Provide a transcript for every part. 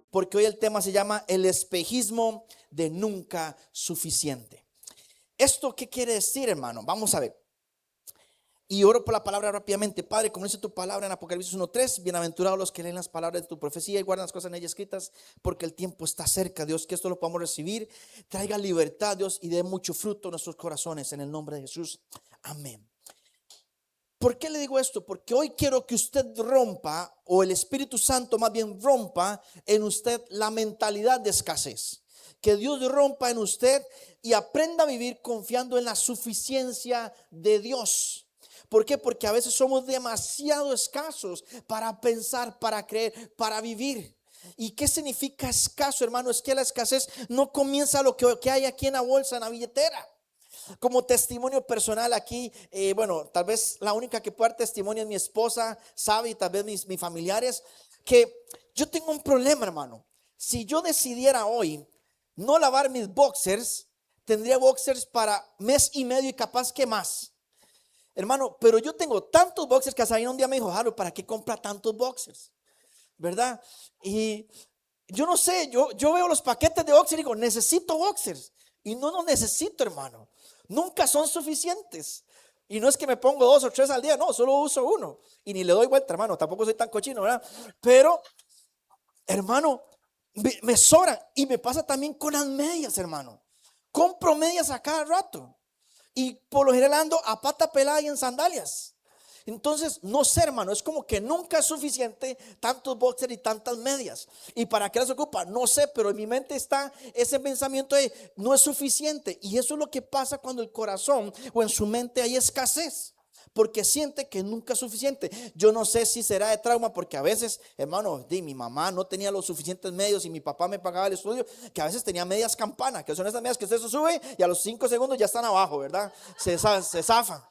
porque hoy el tema se llama el espejismo de nunca suficiente. ¿Esto qué quiere decir, hermano? Vamos a ver. Y oro por la palabra rápidamente. Padre, como dice tu palabra en Apocalipsis 1:3, bienaventurados los que leen las palabras de tu profecía y guardan las cosas en ellas escritas, porque el tiempo está cerca, Dios, que esto lo podamos recibir. Traiga libertad, Dios, y dé mucho fruto en nuestros corazones, en el nombre de Jesús. Amén. ¿Por qué le digo esto? Porque hoy quiero que usted rompa, o el Espíritu Santo más bien rompa en usted la mentalidad de escasez. Que Dios rompa en usted y aprenda a vivir confiando en la suficiencia de Dios. ¿Por qué? Porque a veces somos demasiado escasos para pensar, para creer, para vivir. ¿Y qué significa escaso, hermano? Es que la escasez no comienza lo que hay aquí en la bolsa, en la billetera. Como testimonio personal aquí, bueno, tal vez la única que puede dar testimonio es mi esposa, sabe, y tal vez mis familiares, que yo tengo un problema, hermano. Si yo decidiera hoy no lavar mis boxers, tendría boxers para mes y medio y capaz que más. Hermano, pero yo tengo tantos boxers que hasta un día me dijo, Harold, ¿para qué compra tantos boxers? ¿Verdad? Y yo no sé, yo veo los paquetes de boxers y digo, necesito boxers. Y no los necesito, hermano. Nunca son suficientes. Y no es que me pongo 2 o 3 al día, no, solo uso uno. Y ni le doy vuelta, hermano, tampoco soy tan cochino, ¿verdad? Pero, hermano, me sobran. Y me pasa también con las medias, hermano. Compro medias a cada rato. Y por lo general ando a pata pelada y en sandalias. Entonces, no sé, hermano, es como que nunca es suficiente tantos boxers y tantas medias. ¿Y para qué las ocupa? No sé, pero en mi mente está ese pensamiento de no es suficiente. Y eso es lo que pasa cuando el corazón o en su mente hay escasez. Porque siente que nunca es suficiente. Yo no sé si será de trauma, porque a veces, hermano, mi mamá no tenía los suficientes medios y mi papá me pagaba el estudio, que a veces tenía medias campana, que son esas medias que usted se sube y a los 5 segundos ya están abajo, ¿verdad? Se zafan.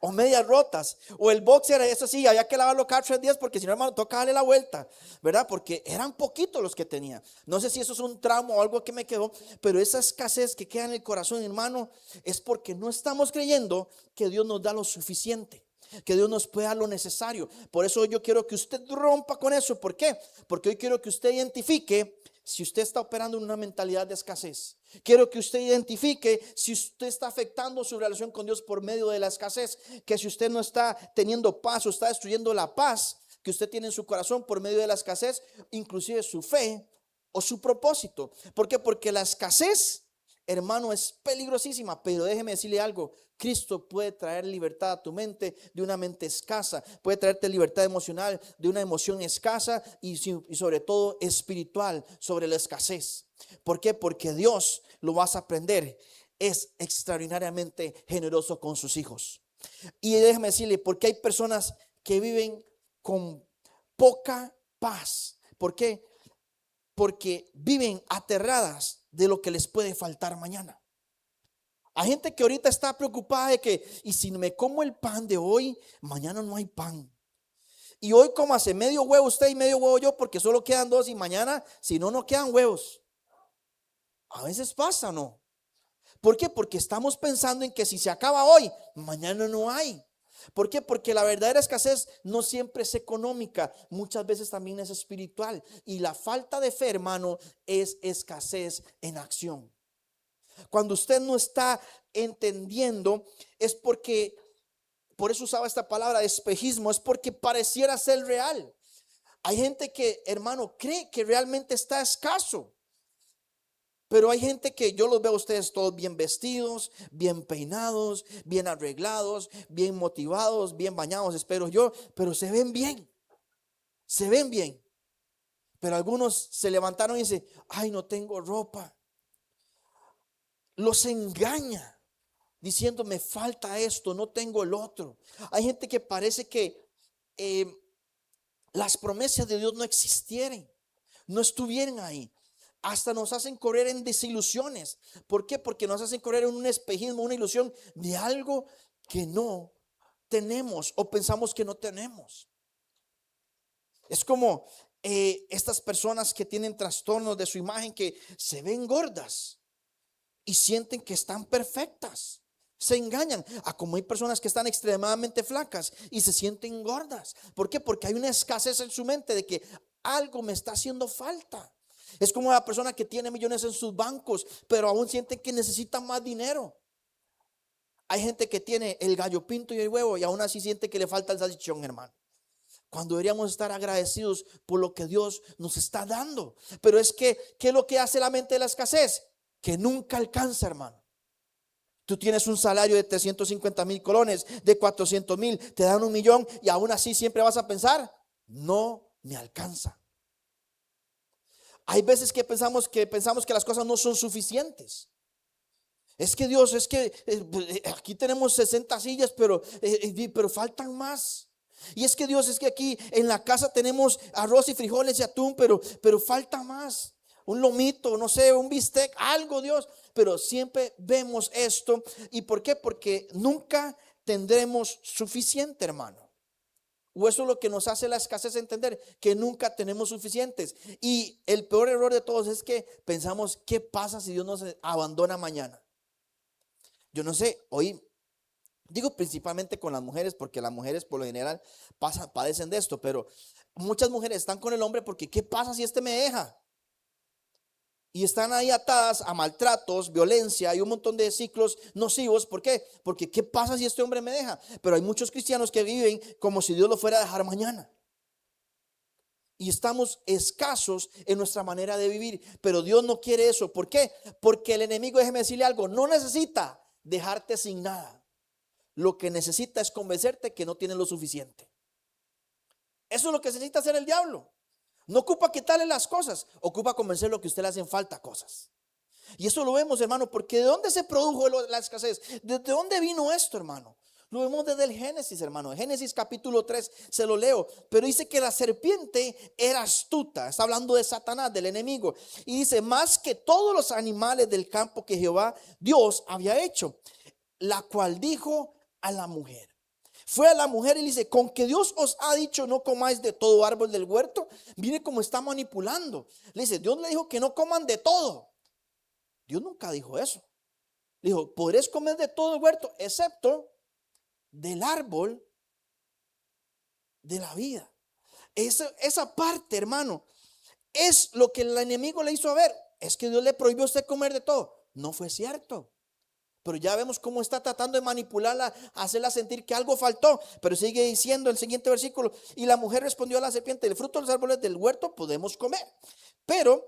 O medias rotas. O el boxer, eso sí, había que lavarlo cada 3 días, porque si no, hermano, toca darle la vuelta, ¿verdad? Porque eran poquitos los que tenía. No sé si eso es un trauma o algo que me quedó, pero esa escasez que queda en el corazón, hermano, es porque no estamos creyendo que Dios nos da lo suficiente, que Dios nos puede dar lo necesario. Por eso yo quiero que usted rompa con eso. ¿Por qué? Porque hoy quiero que usted identifique si usted está operando en una mentalidad de escasez. Quiero que usted identifique si usted está afectando su relación con Dios por medio de la escasez. Que si usted no está teniendo paz o está destruyendo la paz que usted tiene en su corazón por medio de la escasez, inclusive su fe o su propósito. ¿Por qué? Porque la escasez, hermano, es peligrosísima. Pero déjeme decirle algo: Cristo puede traer libertad a tu mente de una mente escasa. Puede traerte libertad emocional de una emoción escasa, y sobre todo espiritual sobre la escasez. ¿Por qué? Porque Dios, lo vas a aprender, es extraordinariamente generoso con sus hijos. Y déjeme decirle, porque hay personas que viven con poca paz. ¿Por qué? Porque viven aterradas de lo que les puede faltar mañana. Hay gente que ahorita está preocupada de que, y si me como el pan de hoy, mañana no hay pan. Y hoy como hace medio huevo usted y medio huevo yo, porque solo quedan 2, y mañana, si no, no quedan huevos. A veces pasa, ¿no? ¿Por qué? Porque estamos pensando en que si se acaba hoy, mañana no hay. ¿Por qué? Porque la verdadera escasez no siempre es económica, muchas veces también es espiritual. Y la falta de fe, hermano, es escasez en acción. Cuando usted no está entendiendo, es porque, por eso usaba esta palabra espejismo, es porque pareciera ser real. Hay gente que, hermano, cree que realmente está escaso. Pero hay gente que yo los veo a ustedes todos bien vestidos, bien peinados, bien arreglados, bien motivados, bien bañados, espero yo, pero se ven bien, se ven bien. Pero algunos se levantaron y dicen, ay, no tengo ropa. Los engaña diciendo, me falta esto, no tengo el otro. Hay gente que parece que las promesas de Dios no existieran, no estuvieran ahí. Hasta nos hacen correr en desilusiones. ¿Por qué? Porque nos hacen correr en un espejismo, una ilusión de algo que no tenemos o pensamos que no tenemos. Es como estas personas que tienen trastornos de su imagen, que se ven gordas y sienten que están perfectas. Se engañan. Como hay personas que están extremadamente flacas y se sienten gordas. ¿Por qué? Porque hay una escasez en su mente de que algo me está haciendo falta. Es como la persona que tiene millones en sus bancos, pero aún siente que necesita más dinero. Hay gente que tiene el gallo pinto y el huevo y aún así siente que le falta el salchichón, hermano. Cuando deberíamos estar agradecidos por lo que Dios nos está dando. Pero es que, ¿qué es lo que hace la mente de la escasez? Que nunca alcanza, hermano. Tú tienes un salario de 350,000 colones, de 400,000, te dan 1,000,000 y aún así siempre vas a pensar, no me alcanza. Hay veces que pensamos que las cosas no son suficientes. Es que Dios, es que aquí tenemos 60 sillas, pero faltan más. Y es que Dios, es que aquí en la casa tenemos arroz y frijoles y atún, pero falta más. Un lomito, no sé, un bistec, algo, Dios. Pero siempre vemos esto. ¿Y por qué? Porque nunca tendremos suficiente, hermano. O eso es lo que nos hace la escasez entender, que nunca tenemos suficientes. Y el peor error de todos es que pensamos, ¿qué pasa si Dios nos abandona mañana? Yo no sé, hoy digo principalmente con las mujeres, porque las mujeres por lo general padecen de esto, pero muchas mujeres están con el hombre porque ¿qué pasa si este me deja? Y están ahí atadas a maltratos, violencia y un montón de ciclos nocivos. ¿Por qué? Porque ¿qué pasa si este hombre me deja? Pero hay muchos cristianos que viven como si Dios lo fuera a dejar mañana. Y estamos escasos en nuestra manera de vivir. Pero Dios no quiere eso. ¿Por qué? Porque el enemigo, déjeme decirle algo, no necesita dejarte sin nada. Lo que necesita es convencerte que no tienes lo suficiente. Eso es lo que necesita hacer el diablo. No ocupa quitarle las cosas, ocupa convencerlo que a usted le hacen falta cosas. Y eso lo vemos, hermano, porque ¿de dónde se produjo la escasez? ¿De dónde vino esto, hermano? Lo vemos desde el Génesis, hermano. Génesis capítulo 3, se lo leo. Pero dice que la serpiente era astuta. Está hablando de Satanás, del enemigo. Y dice, más que todos los animales del campo que Jehová, Dios, había hecho. La cual dijo a la mujer. Fue a la mujer y le dice, con que Dios os ha dicho no comáis de todo árbol del huerto. Mire cómo está manipulando. Le dice, Dios le dijo que no coman de todo. Dios nunca dijo eso. Le dijo, podréis comer de todo el huerto, excepto del árbol de la vida. Esa parte, hermano, es lo que el enemigo le hizo ver. Es que Dios le prohibió a usted comer de todo. No fue cierto. Pero ya vemos cómo está tratando de manipularla, hacerla sentir que algo faltó. Pero sigue diciendo el siguiente versículo. Y la mujer respondió a la serpiente, del fruto de los árboles del huerto podemos comer. Pero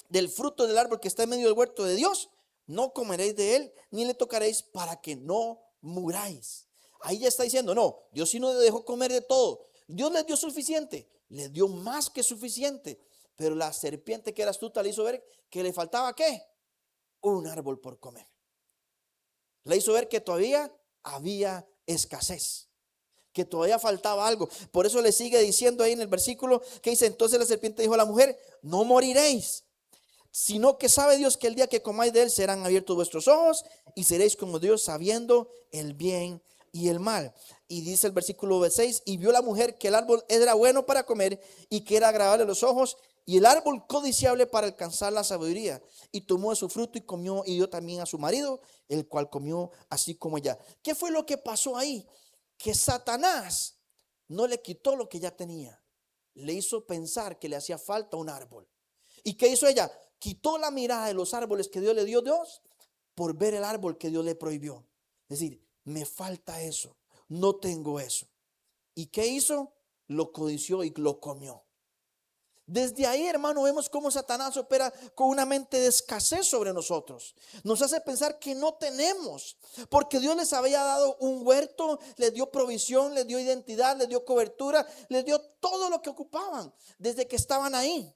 del fruto del árbol que está en medio del huerto de Dios, no comeréis de él, ni le tocaréis para que no muráis. Ahí ya está diciendo, no, Dios sí no le dejó comer de todo. Dios les dio suficiente, les dio más que suficiente. Pero la serpiente que era astuta le hizo ver que le faltaba ¿qué? Un árbol por comer. Le hizo ver que todavía había escasez, que todavía faltaba algo. Por eso le sigue diciendo ahí en el versículo que dice, entonces la serpiente dijo a la mujer, no moriréis, sino que sabe Dios que el día que comáis de él serán abiertos vuestros ojos y seréis como Dios sabiendo el bien y el mal. Y dice el versículo 6, y vio la mujer que el árbol era bueno para comer y que era agradable a los ojos y el árbol codiciable para alcanzar la sabiduría, y tomó de su fruto y comió y dio también a su marido, el cual comió así como ella. ¿Qué fue lo que pasó ahí? Que Satanás no le quitó lo que ya tenía, le hizo pensar que le hacía falta un árbol. ¿Y qué hizo ella? Quitó la mirada de los árboles que Dios le dio Dios por ver el árbol que Dios le prohibió. Es decir, me falta eso, no tengo eso. ¿Y qué hizo? Lo codició y lo comió. Desde ahí, hermano, vemos cómo Satanás opera con una mente de escasez sobre nosotros. Nos hace pensar que no tenemos, porque Dios les había dado un huerto, les dio provisión, les dio identidad, les dio cobertura, les dio todo lo que ocupaban desde que estaban ahí.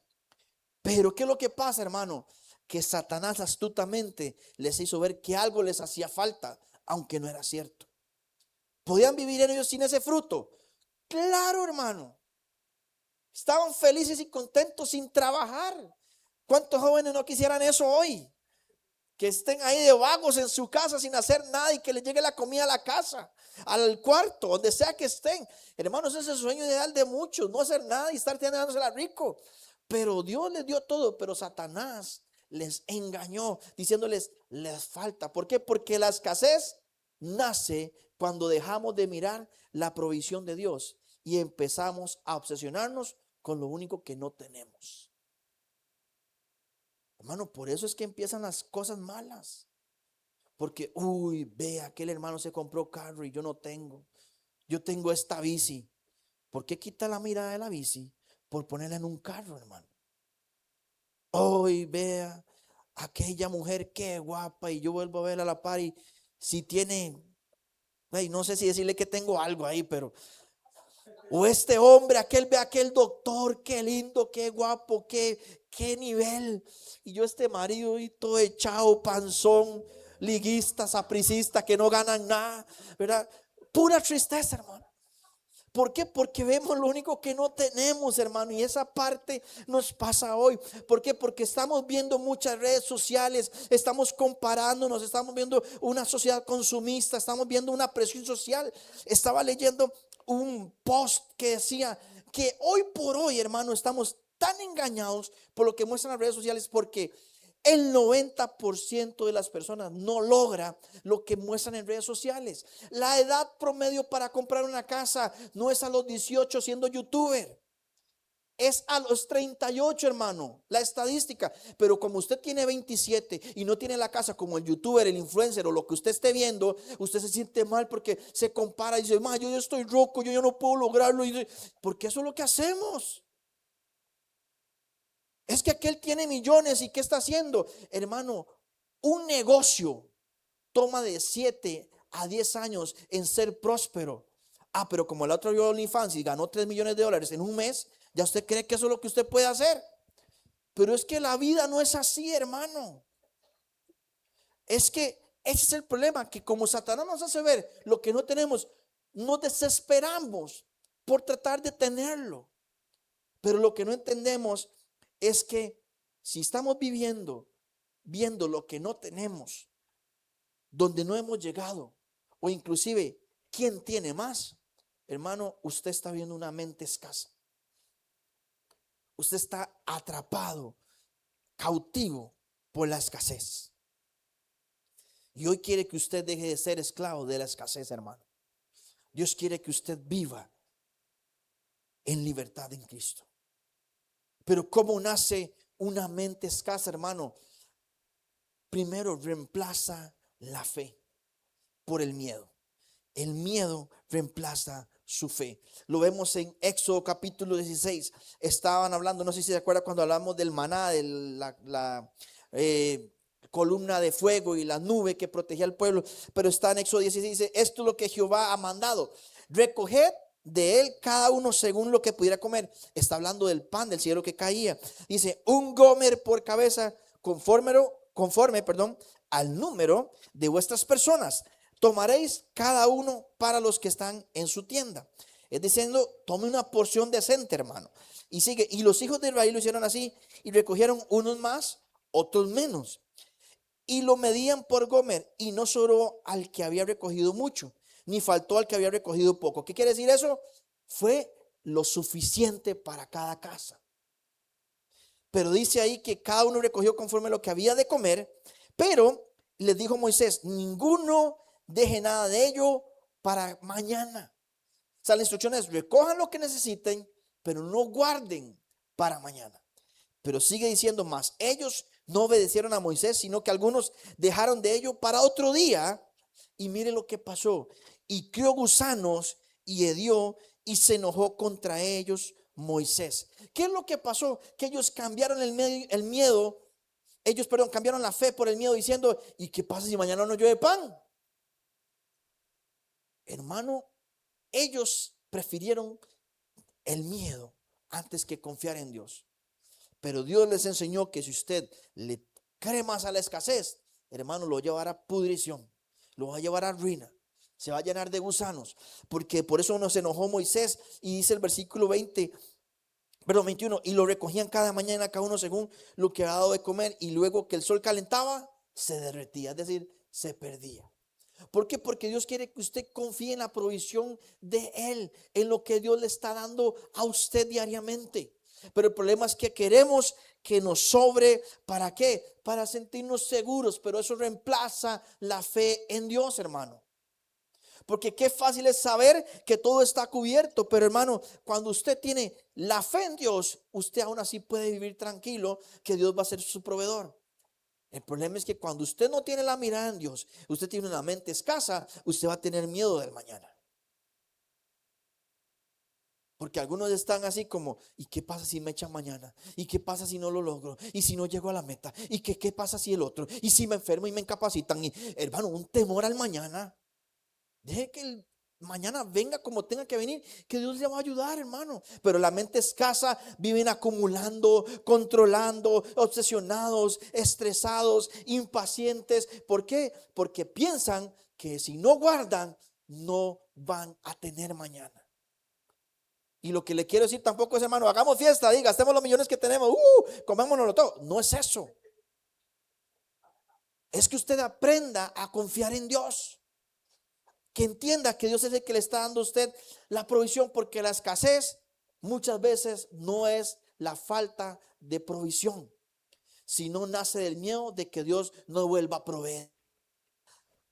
Pero ¿qué es lo que pasa, hermano? Que Satanás astutamente les hizo ver que algo les hacía falta, aunque no era cierto. ¿Podían vivir ellos sin ese fruto? Claro, hermano. Estaban felices y contentos sin trabajar. ¿Cuántos jóvenes no quisieran eso hoy? Que estén ahí de vagos en su casa sin hacer nada y que les llegue la comida a la casa, al cuarto, donde sea que estén. Hermanos, ese es el sueño ideal de muchos, no hacer nada y estar dándosela rico. Pero Dios les dio todo, pero Satanás les engañó diciéndoles, les falta. ¿Por qué? Porque la escasez nace cuando dejamos de mirar la provisión de Dios y empezamos a obsesionarnos con lo único que no tenemos. Hermano, por eso es que empiezan las cosas malas. Porque, uy, ve, aquel hermano se compró carro y yo no tengo. Yo tengo esta bici. ¿Por qué quita la mirada de la bici? Por ponerla en un carro, hermano. Uy, vea, aquella mujer qué guapa. Y yo vuelvo a ver a la par y si tiene, ay, no sé si decirle que tengo algo ahí, pero o este hombre, aquel, ve aquel doctor, qué lindo, qué guapo, qué nivel. Y yo este marido y todo echado, panzón, liguista, sapricista, que no ganan nada, ¿verdad? Pura tristeza, hermano. ¿Por qué? Porque vemos lo único que no tenemos, hermano. Y esa parte nos pasa hoy. ¿Por qué? Porque estamos viendo muchas redes sociales, estamos comparándonos, estamos viendo una sociedad consumista, estamos viendo una presión social. Estaba leyendo un post que decía que hoy por hoy, hermano, estamos tan engañados por lo que muestran las redes sociales, porque el 90% de las personas no logra lo que muestran en redes sociales. La edad promedio para comprar una casa no es a los 18 siendo youtuber. Es a los 38, hermano, la estadística. Pero como usted tiene 27 y no tiene la casa como el youtuber, el influencer o lo que usted esté viendo, usted se siente mal porque se compara y dice, yo estoy roco, yo no puedo lograrlo. Porque eso es lo que hacemos. Es que aquel tiene millones y ¿qué está haciendo? Hermano, un negocio toma de 7 a 10 años en ser próspero. Pero como el otro vio OnlyFans y ganó $3 millones en un mes, ya usted cree que eso es lo que usted puede hacer. Pero es que la vida no es así, hermano. Es que ese es el problema, que como Satanás nos hace ver lo que no tenemos, nos desesperamos por tratar de tenerlo. Pero lo que no entendemos es que si estamos viendo lo que no tenemos, donde no hemos llegado, o inclusive quién tiene más, hermano, usted está viendo una mente escasa. Usted está atrapado, cautivo por la escasez. Y hoy quiere que usted deje de ser esclavo de la escasez, hermano. Dios quiere que usted viva en libertad en Cristo. Pero ¿cómo nace una mente escasa, hermano? Primero reemplaza la fe por el miedo. El miedo reemplaza su fe. Lo vemos en Éxodo capítulo 16. Estaban hablando, no sé si se acuerdan cuando hablamos del maná, de la columna de fuego y la nube que protegía al pueblo. Pero está en Éxodo 16, dice, esto es lo que Jehová ha mandado. Recoged de él cada uno según lo que pudiera comer. Está hablando del pan del cielo que caía. Dice, un gomer por cabeza conforme, al número de vuestras personas. Tomaréis cada uno para los que están en su tienda. Es diciendo, tome una porción decente, hermano. Y sigue, y los hijos de Israel lo hicieron así, y recogieron unos más, otros menos. Y lo medían por gomer, y no sobró al que había recogido mucho, ni faltó al que había recogido poco. ¿Qué quiere decir eso? Fue lo suficiente para cada casa. Pero dice ahí que cada uno recogió conforme lo que había de comer, pero les dijo Moisés, ninguno deje nada de ello para mañana. O sea, la instrucción es, recojan lo que necesiten, pero no guarden para mañana. Pero sigue diciendo más, ellos no obedecieron a Moisés, sino que algunos dejaron de ello para otro día. Y mire lo que pasó. Y crió gusanos y hedió y se enojó contra ellos Moisés. ¿Qué es lo que pasó? Que ellos cambiaron el miedo. Ellos, cambiaron la fe por el miedo diciendo, ¿y qué pasa si mañana no llueve pan? Hermano, ellos prefirieron el miedo antes que confiar en Dios. Pero Dios les enseñó que si usted le cree más a la escasez, hermano, lo llevará a pudrición, lo va a llevar a ruina, se va a llenar de gusanos. Porque por eso nos enojó Moisés y dice el versículo 21, y lo recogían cada mañana cada uno según lo que había dado de comer, y luego que el sol calentaba, se derretía, es decir, se perdía. ¿Por qué? Porque Dios quiere que usted confíe en la provisión de Él, en lo que Dios le está dando a usted diariamente. Pero el problema es que queremos que nos sobre. ¿Para qué? Para sentirnos seguros. Pero eso reemplaza la fe en Dios, hermano. Porque qué fácil es saber que todo está cubierto. Pero hermano, cuando usted tiene la fe en Dios, usted aún así puede vivir tranquilo que Dios va a ser su proveedor. El problema es que cuando usted no tiene la mirada en Dios, usted tiene una mente escasa, usted va a tener miedo del mañana. Porque algunos están así como, ¿y qué pasa si me echan mañana? ¿Y qué pasa si no lo logro? ¿Y si no llego a la meta? ¿Y qué pasa si el otro? ¿Y si me enfermo y me incapacitan? Y, hermano, un temor al mañana. Deje que el mañana venga como tenga que venir, que Dios le va a ayudar, hermano. Pero la mente escasa, viven acumulando, controlando, obsesionados, estresados, impacientes. ¿Por qué? Porque piensan que si no guardan, no van a tener mañana. Y lo que le quiero decir tampoco es, hermano, hagamos fiesta, gastemos los millones que tenemos, comémonoslo todo. No es eso. Es que usted aprenda a confiar en Dios. Que entienda que Dios es el que le está dando a usted la provisión, porque la escasez muchas veces no es la falta de provisión, sino nace del miedo de que Dios no vuelva a proveer.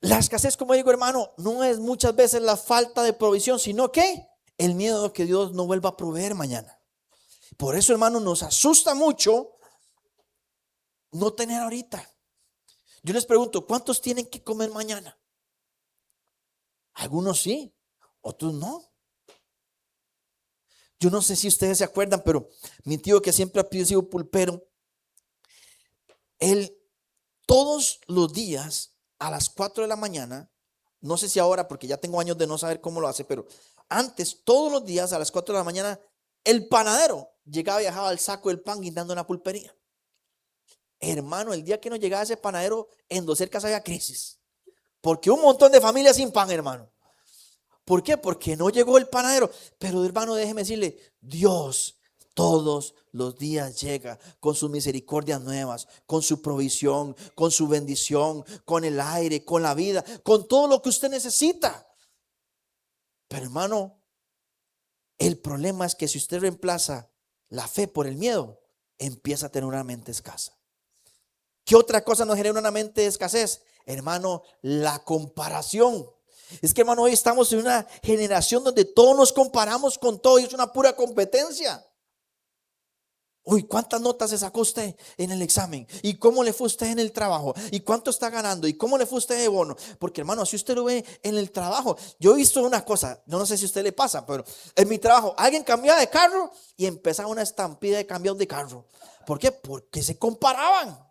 La escasez, como digo, hermano, no es muchas veces la falta de provisión, sino que el miedo de que Dios no vuelva a proveer mañana. Por eso, hermano, nos asusta mucho no tener ahorita. Yo les pregunto, ¿cuántos tienen que comer mañana? Algunos sí, otros no. Yo no sé si ustedes se acuerdan, pero mi tío, que siempre ha sido pulpero, él todos los días a las 4 de la mañana, no sé si ahora porque ya tengo años de no saber cómo lo hace, pero antes todos los días a las 4 de la mañana el panadero llegaba y dejaba el saco del pan guindando en la pulpería. Hermano, el día que no llegaba ese panadero, en Dos Cercas había crisis, porque un montón de familias sin pan, hermano. ¿Por qué? Porque no llegó el panadero. Pero, hermano, déjeme decirle, Dios todos los días llega con sus misericordias nuevas, con su provisión, con su bendición, con el aire, con la vida, con todo lo que usted necesita. Pero, hermano, el problema es que si usted reemplaza la fe por el miedo, empieza a tener una mente escasa. ¿Qué otra cosa nos genera una mente de escasez? Hermano, la comparación. Es que, hermano, hoy estamos en una generación donde todos nos comparamos con todo y es una pura competencia. Uy, ¿cuántas notas se sacó usted en el examen? ¿Y cómo le fue usted en el trabajo? ¿Y cuánto está ganando? ¿Y cómo le fue usted de bono? Porque, hermano, si usted lo ve en el trabajo, yo he visto una cosa, no sé si a usted le pasa, pero en mi trabajo alguien cambiaba de carro y empezaba una estampida de cambios de carro. ¿Por qué? Porque se comparaban.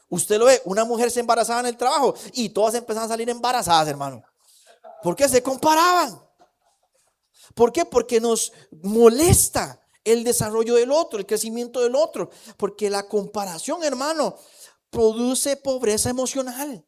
Usted lo ve, una mujer se embarazaba en el trabajo y todas empezaban a salir embarazadas, hermano. ¿Por qué se comparaban? ¿Por qué? Porque nos molesta el desarrollo del otro, el crecimiento del otro. Porque la comparación, hermano, produce pobreza emocional.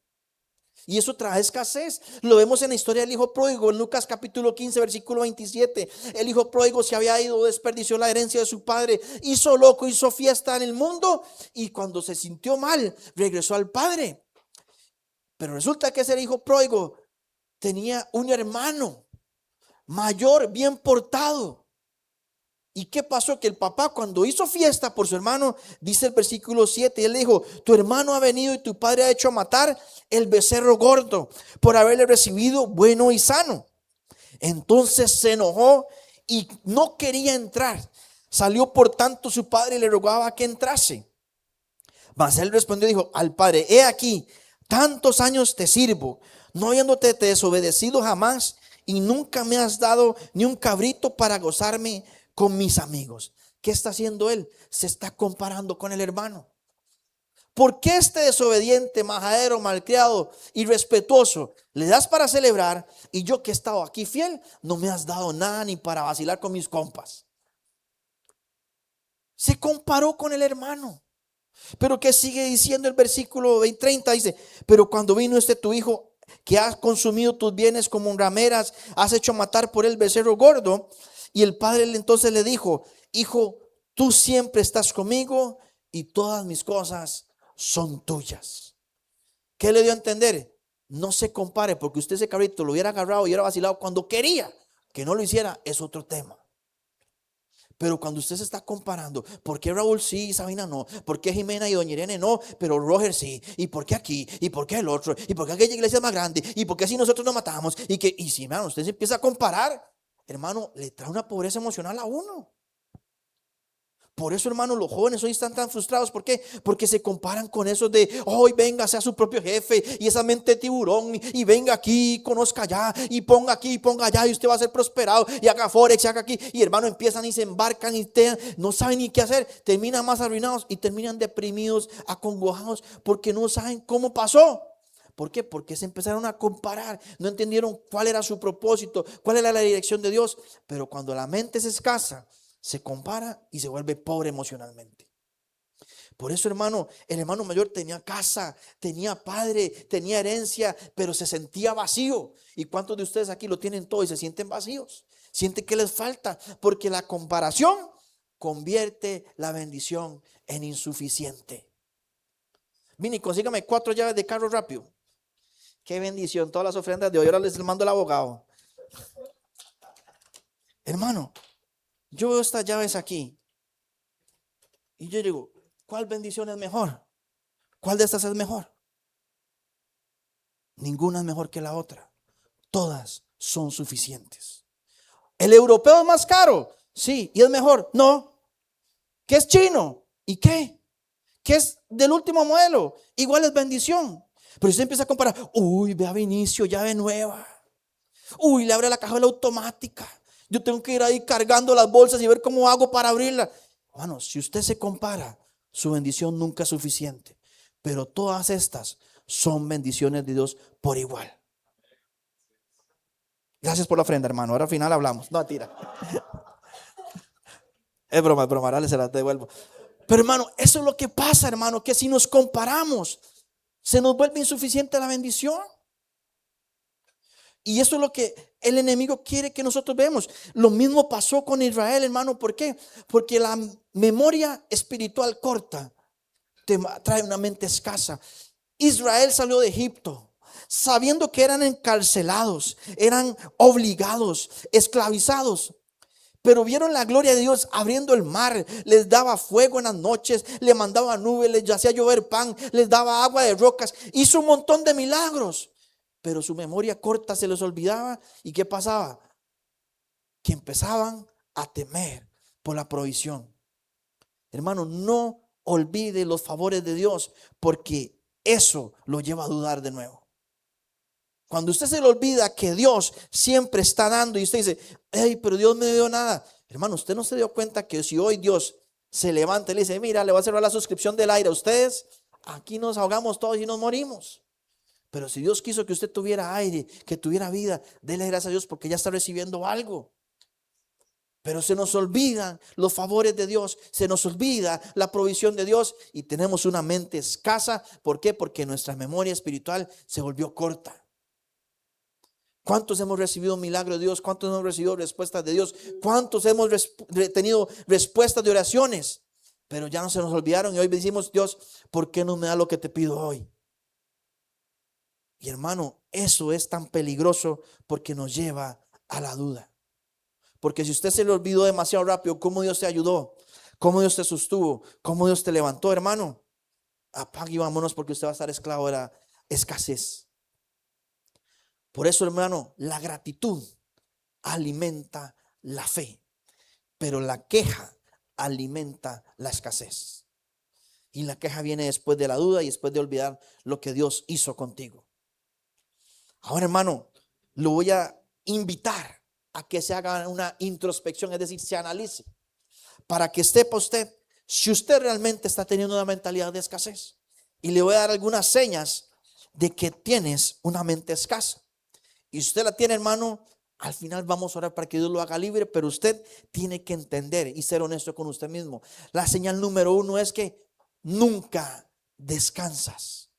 Y eso trae escasez. Lo vemos en la historia del hijo pródigo, en Lucas capítulo 15, versículo 27. El hijo pródigo se había ido, desperdició la herencia de su padre, hizo loco, hizo fiesta en el mundo. Y cuando se sintió mal, regresó al padre. Pero resulta que ese hijo pródigo tenía un hermano mayor, bien portado. ¿Y qué pasó? Que el papá, cuando hizo fiesta por su hermano, dice el versículo 7, él le dijo: tu hermano ha venido y tu padre ha hecho matar el becerro gordo por haberle recibido bueno y sano. Entonces se enojó y no quería entrar. Salió por tanto su padre y le rogaba que entrase. Mas él respondió y dijo al padre: he aquí, tantos años te sirvo, no habiéndote desobedecido jamás, y nunca me has dado ni un cabrito para gozarme con mis amigos. ¿Qué está haciendo él? Se está comparando con el hermano. ¿Por qué este desobediente, majadero, malcriado, irrespetuoso le das para celebrar, y yo que he estado aquí fiel no me has dado nada ni para vacilar con mis compas? Se comparó con el hermano. Pero ¿qué sigue diciendo el versículo 30? Dice: pero cuando vino tu hijo, que has consumido tus bienes como rameras, has hecho matar por él becerro gordo. Y el padre entonces le dijo: hijo, tú siempre estás conmigo y todas mis cosas son tuyas. ¿Qué le dio a entender? No se compare, porque usted ese cabrito lo hubiera agarrado y hubiera vacilado cuando quería. Que no lo hiciera es otro tema. Pero cuando usted se está comparando, ¿por qué Raúl sí y Sabina no? ¿Por qué Jimena y Doña Irene no? Pero Roger sí. ¿Y por qué aquí? ¿Y por qué el otro? ¿Y por qué aquella iglesia es más grande? ¿Y por qué así nosotros nos matamos? Y si, hermano, usted se empieza a comparar, hermano, le trae una pobreza emocional a uno. Por eso, hermano, los jóvenes hoy están tan frustrados. ¿Por qué? Porque se comparan con esos de hoy venga, sea su propio jefe, y esa mente de tiburón, y venga aquí, conozca allá, y ponga aquí, y ponga allá, y usted va a ser prosperado, y haga forex, y haga aquí. Y hermano, empiezan y se embarcan y no saben ni qué hacer, terminan más arruinados y terminan deprimidos, acongojados, porque no saben cómo pasó. ¿Por qué? Porque se empezaron a comparar, no entendieron cuál era su propósito, cuál era la dirección de Dios. Pero cuando la mente es escasa, se compara y se vuelve pobre emocionalmente. Por eso, hermano, el hermano mayor tenía casa, tenía padre, tenía herencia, pero se sentía vacío. ¿Y cuántos de ustedes aquí lo tienen todo y se sienten vacíos? Sienten que les falta, porque la comparación convierte la bendición en insuficiente. Vini, consígame 4 llaves de carro rápido. Qué bendición, todas las ofrendas de hoy. Ahora les mando el abogado. Hermano, yo veo estas llaves aquí y yo digo, ¿cuál bendición es mejor? ¿Cuál de estas es mejor? Ninguna es mejor que la otra. Todas son suficientes. ¿El europeo es más caro? Sí. ¿Y es mejor? No. ¿Qué es chino? ¿Y qué? ¿Qué es del último modelo? Igual es bendición. Pero usted empieza a comparar. Uy, ve a Vinicio, llave nueva. Uy, le abre la cajuela automática. Yo tengo que ir ahí cargando las bolsas y ver cómo hago para abrirla. Bueno, si usted se compara, su bendición nunca es suficiente. Pero todas estas son bendiciones de Dios por igual. Gracias por la ofrenda, hermano. Ahora al final hablamos. No, tira. Es broma, ahora se las devuelvo. Pero hermano, eso es lo que pasa, hermano, que si nos comparamos, se nos vuelve insuficiente la bendición. Y eso es lo que el enemigo quiere que nosotros veamos. Lo mismo pasó con Israel, hermano. ¿Por qué? Porque la memoria espiritual corta te trae una mente escasa. Israel salió de Egipto sabiendo que eran encarcelados, eran obligados, esclavizados. Pero vieron la gloria de Dios abriendo el mar, les daba fuego en las noches, le mandaba nubes, les hacía llover pan, les daba agua de rocas, hizo un montón de milagros. Pero su memoria corta se les olvidaba. ¿Y qué pasaba? Que empezaban a temer por la provisión. Hermano, no olvide los favores de Dios, porque eso lo lleva a dudar de nuevo. Cuando usted se le olvida que Dios siempre está dando y usted dice, hey, pero Dios no me dio nada. Hermano, usted no se dio cuenta que si hoy Dios se levanta y le dice, mira, le voy a cerrar la suscripción del aire a ustedes, aquí nos ahogamos todos y nos morimos. Pero si Dios quiso que usted tuviera aire, que tuviera vida, déle gracias a Dios porque ya está recibiendo algo. Pero se nos olvidan los favores de Dios, se nos olvida la provisión de Dios y tenemos una mente escasa. ¿Por qué? Porque nuestra memoria espiritual se volvió corta. ¿Cuántos hemos recibido un milagro de Dios? ¿Cuántos hemos recibido respuestas de Dios? ¿Cuántos hemos tenido respuestas de oraciones? Pero ya no se nos olvidaron y hoy decimos, Dios, ¿por qué no me da lo que te pido hoy? Y hermano, eso es tan peligroso porque nos lleva a la duda. Porque si usted se le olvidó demasiado rápido cómo Dios te ayudó, cómo Dios te sostuvo, cómo Dios te levantó, hermano, apague y vámonos porque usted va a estar esclavo de la escasez. Por eso, hermano, la gratitud alimenta la fe, pero la queja alimenta la escasez. Y la queja viene después de la duda y después de olvidar lo que Dios hizo contigo. Ahora, hermano, lo voy a invitar a que se haga una introspección, es decir, se analice, para que sepa usted si usted realmente está teniendo una mentalidad de escasez. Y le voy a dar algunas señas de que tienes una mente escasa. Y si usted la tiene, hermano, al final vamos a orar para que Dios lo haga libre, pero usted tiene que entender y ser honesto con usted mismo. La señal número 1 es que nunca descansas.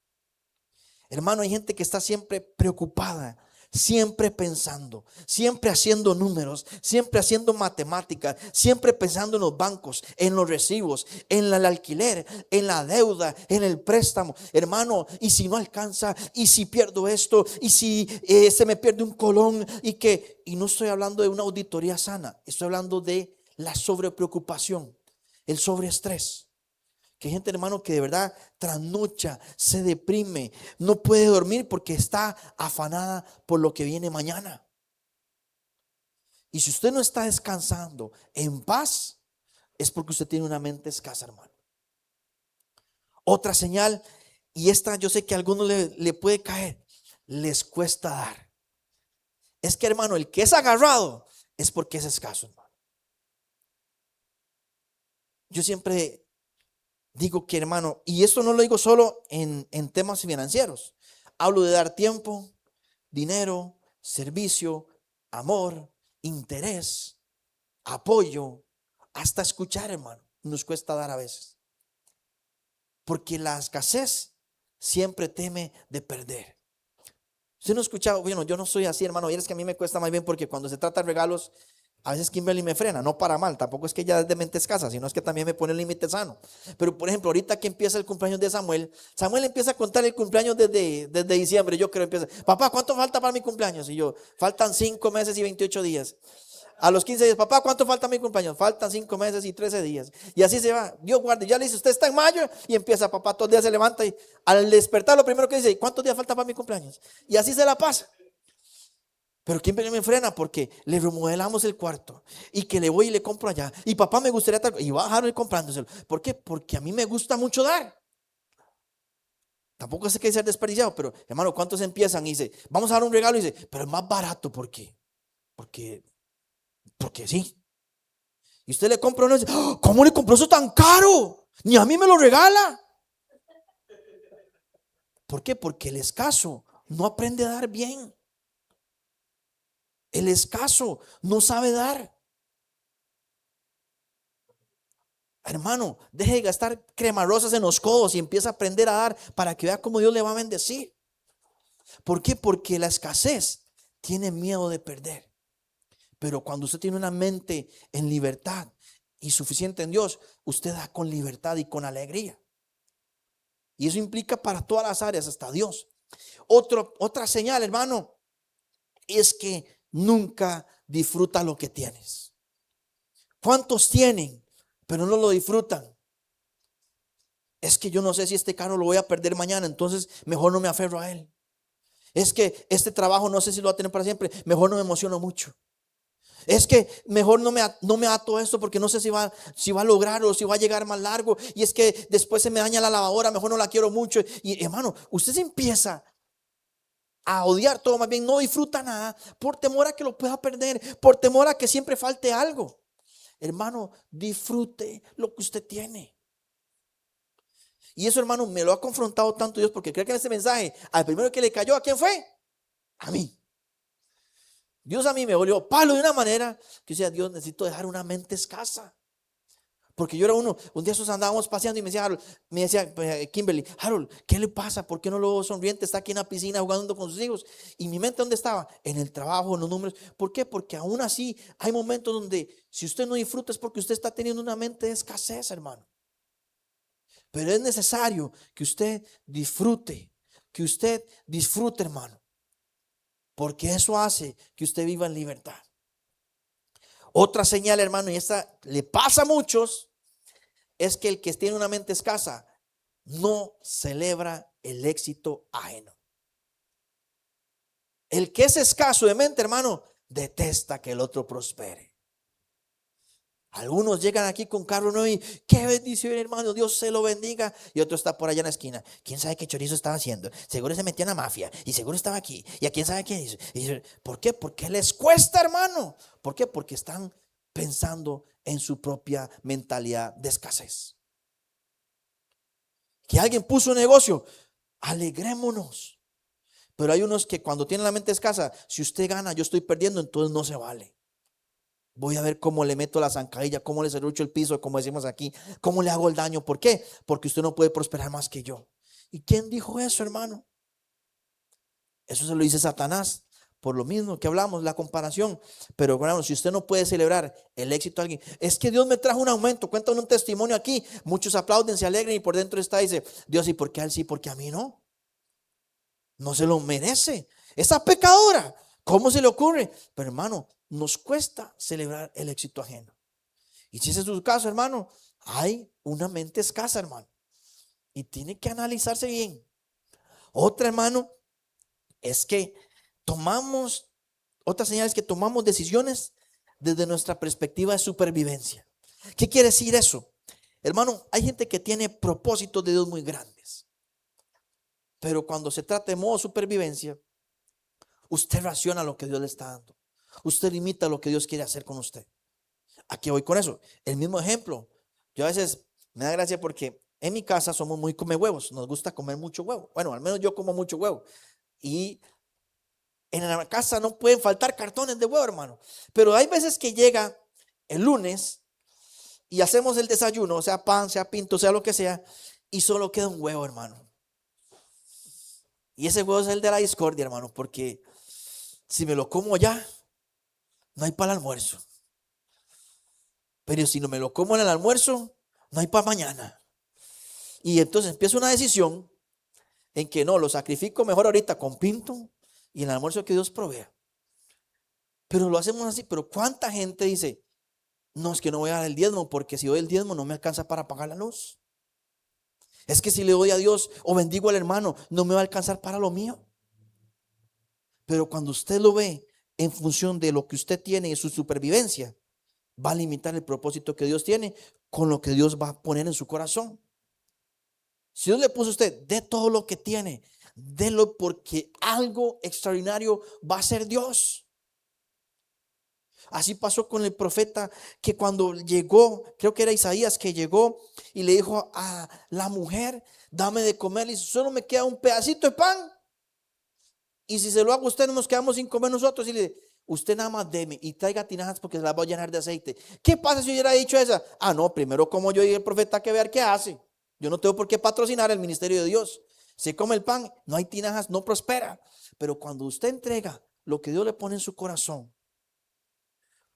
Hermano, hay gente que está siempre preocupada, siempre pensando, siempre haciendo números, siempre haciendo matemáticas, siempre pensando en los bancos, en los recibos, en el alquiler, en la deuda, en el préstamo. Hermano, y si no alcanza, y si pierdo esto, y si se me pierde un colón, y no estoy hablando de una auditoría sana, estoy hablando de la sobrepreocupación, el sobreestrés. Que hay gente, hermano, que de verdad trasnocha, se deprime, no puede dormir porque está afanada por lo que viene mañana. Y si usted no está descansando en paz, es porque usted tiene una mente escasa, hermano. Otra señal, y esta yo sé que a algunos le puede caer, les cuesta dar. Es que, hermano, el que es agarrado es porque es escaso, hermano. Yo siempre digo que, hermano, y esto no lo digo solo en temas financieros. Hablo de dar tiempo, dinero, servicio, amor, interés, apoyo, hasta escuchar, hermano. Nos cuesta dar a veces. Porque la escasez siempre teme de perder. Usted no ha escuchado, bueno, yo no soy así, hermano. Y es que a mí me cuesta más bien porque cuando se trata de regalos, a veces Kimberly me frena, no para mal. Tampoco es que ella es de mente escasa, sino es que también me pone el límite sano. Pero por ejemplo, ahorita que empieza el cumpleaños de Samuel, Samuel empieza a contar el cumpleaños desde diciembre. Yo creo que empieza, papá, ¿cuánto falta para mi cumpleaños? Y yo, faltan 5 meses y 28 días. A los 15 días, papá, ¿cuánto falta mi cumpleaños? Faltan 5 meses y 13 días. Y así se va. Dios guarde. Ya le dice, usted está en mayo. Y empieza, papá, todos los días se levanta. Y al despertar, lo primero que dice, ¿cuántos días falta para mi cumpleaños? Y así se la pasa. Pero ¿quién me frena? Porque le remodelamos el cuarto. Y que le voy y le compro allá. Y papá, me gustaría estar. Y va a dejarme comprándoselo. ¿Por qué? Porque a mí me gusta mucho dar. Tampoco es que hay que ser desperdiciado. Pero, hermano, ¿cuántos empiezan? Y dice, vamos a dar un regalo. Y dice, pero es más barato. ¿Por qué? Porque sí. Y usted le compra uno y dice, ¿cómo le compró eso tan caro? Ni a mí me lo regala. ¿Por qué? Porque el escaso no aprende a dar bien. El escaso no sabe dar. Hermano, deje de gastar crema rosas en los codos y empieza a aprender a dar para que vea cómo Dios le va a bendecir. ¿Por qué? Porque la escasez tiene miedo de perder. Pero cuando usted tiene una mente en libertad y suficiente en Dios, usted da con libertad y con alegría. Y eso implica para todas las áreas, hasta Dios. Otra señal, hermano, es que nunca disfruta lo que tienes. ¿Cuántos tienen, pero no lo disfrutan? Es que yo no sé si este carro lo voy a perder mañana, entonces mejor no me aferro a él. Es que este trabajo no sé si lo va a tener para siempre, mejor no me emociono mucho. Es que mejor no me ato a esto porque no sé si va a lograrlo, si va a llegar más largo. Y es que después se me daña la lavadora, mejor no la quiero mucho. Y hermano, usted se empieza a odiar todo, más bien no disfruta nada por temor a que lo pueda perder, por temor a que siempre falte algo. Hermano, disfrute lo que usted tiene. Y eso, hermano, me lo ha confrontado tanto Dios, porque creo que en ese mensaje al primero que le cayó, ¿a quién fue? A mí. Dios a mí me volvió palo de una manera que yo decía, Dios, necesito dejar una mente escasa. Porque yo era un día esos andábamos paseando y me decía Harold, Kimberly, Harold, ¿qué le pasa? ¿Por qué no lo veo sonriente? Está aquí en la piscina jugando con sus hijos. Y mi mente, ¿dónde estaba? En el trabajo, en los números. ¿Por qué? Porque aún así hay momentos donde si usted no disfruta es porque usted está teniendo una mente de escasez, hermano. Pero es necesario que usted disfrute, hermano. Porque eso hace que usted viva en libertad. Otra señal, hermano, y esta le pasa a muchos, es que el que tiene una mente escasa no celebra el éxito ajeno. El que es escaso de mente, hermano, detesta que el otro prospere. Algunos llegan aquí con carro nuevo y qué bendición, hermano, Dios se lo bendiga. Y otro está por allá en la esquina. ¿Quién sabe qué chorizo estaba haciendo? Seguro se metía en la mafia y seguro estaba aquí. ¿Y a quién sabe qué hizo? ¿Por qué? Porque les cuesta, hermano. ¿Por qué? Porque están pensando en su propia mentalidad de escasez. Que alguien puso un negocio, alegrémonos. Pero hay unos que cuando tienen la mente escasa, si usted gana, yo estoy perdiendo, entonces no se vale. Voy a ver cómo le meto la zancadilla, cómo le serrucho el piso, como decimos aquí, cómo le hago el daño. ¿Por qué? Porque usted no puede prosperar más que yo. ¿Y quién dijo eso, hermano? Eso se lo dice Satanás. Por lo mismo que hablamos, la comparación. Pero hermano, si usted no puede celebrar el éxito de alguien, es que Dios me trajo un aumento. Cuentan un testimonio aquí. Muchos aplauden, se alegran y por dentro está, dice, Dios, ¿y por qué a él sí, porque a mí no? No se lo merece. Esa pecadora, ¿cómo se le ocurre? Pero hermano, nos cuesta celebrar el éxito ajeno. Y si ese es su caso, hermano, hay una mente escasa, hermano. Y tiene que analizarse bien. Otra, hermano, es que tomamos, otra señal es que tomamos decisiones desde nuestra perspectiva de supervivencia. ¿Qué quiere decir eso? Hermano, hay gente que tiene propósitos de Dios muy grandes. Pero cuando se trata de modo supervivencia, usted raciona lo que Dios le está dando. Usted limita lo que Dios quiere hacer con usted. ¿A qué voy con eso? El mismo ejemplo. Yo a veces me da gracia porque en mi casa somos muy come huevos. Nos gusta comer mucho huevo. Bueno, al menos yo como mucho huevo. Y en la casa no pueden faltar cartones de huevo, hermano. Pero hay veces que llega el lunes y hacemos el desayuno, sea pan, sea pinto, sea lo que sea, y solo queda un huevo, hermano. Y ese huevo es el de la discordia, hermano, porque si me lo como ya, no hay para el almuerzo. Pero si no me lo como en el almuerzo, no hay para mañana. Y entonces empieza una decisión en que no, lo sacrifico mejor ahorita con pinto y en el almuerzo que Dios provea. Pero lo hacemos así. Pero ¿cuánta gente dice, no, es que no voy a dar el diezmo porque si doy el diezmo no me alcanza para pagar la luz? Es que si le doy a Dios o bendigo al hermano, no me va a alcanzar para lo mío. Pero cuando usted lo ve en función de lo que usted tiene y su supervivencia, va a limitar el propósito que Dios tiene con lo que Dios va a poner en su corazón. Si Dios le puso a usted, dé todo lo que tiene, délo porque algo extraordinario va a ser Dios. Así pasó con el profeta que cuando llegó, creo que era Isaías que llegó y le dijo a la mujer, dame de comer, y solo me queda un pedacito de pan. Y si se lo hago a usted, nos quedamos sin comer nosotros. Y le dice, usted nada más deme y traiga tinajas porque se las voy a llenar de aceite. ¿Qué pasa si hubiera dicho esa? Ah, no, primero como yo y el profeta que ver qué hace. Yo no tengo por qué patrocinar el ministerio de Dios. Se come el pan, no hay tinajas, no prospera. Pero cuando usted entrega lo que Dios le pone en su corazón,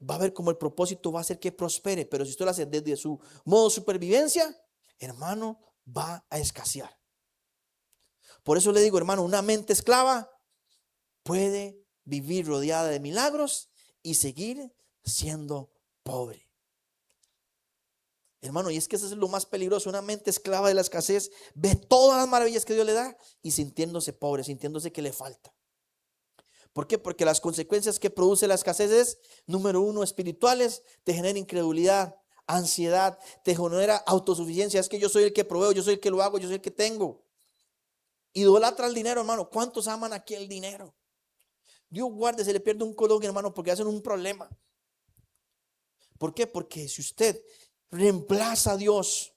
va a ver cómo el propósito va a hacer que prospere. Pero si usted lo hace desde su modo de supervivencia, hermano, va a escasear. Por eso le digo, hermano, una mente esclava puede vivir rodeada de milagros y seguir siendo pobre. Hermano, y es que eso es lo más peligroso. Una mente esclava de la escasez ve todas las maravillas que Dios le da y sintiéndose pobre, sintiéndose que le falta. ¿Por qué? Porque las consecuencias que produce la escasez es, número uno, espirituales, te genera incredulidad, ansiedad, te genera autosuficiencia. Es que yo soy el que proveo, yo soy el que lo hago, yo soy el que tengo. Idolatra el dinero, hermano. ¿Cuántos aman aquí el dinero? Dios guarde, se le pierde un colón, hermano, porque hacen un problema. ¿Por qué? Porque si usted reemplaza a Dios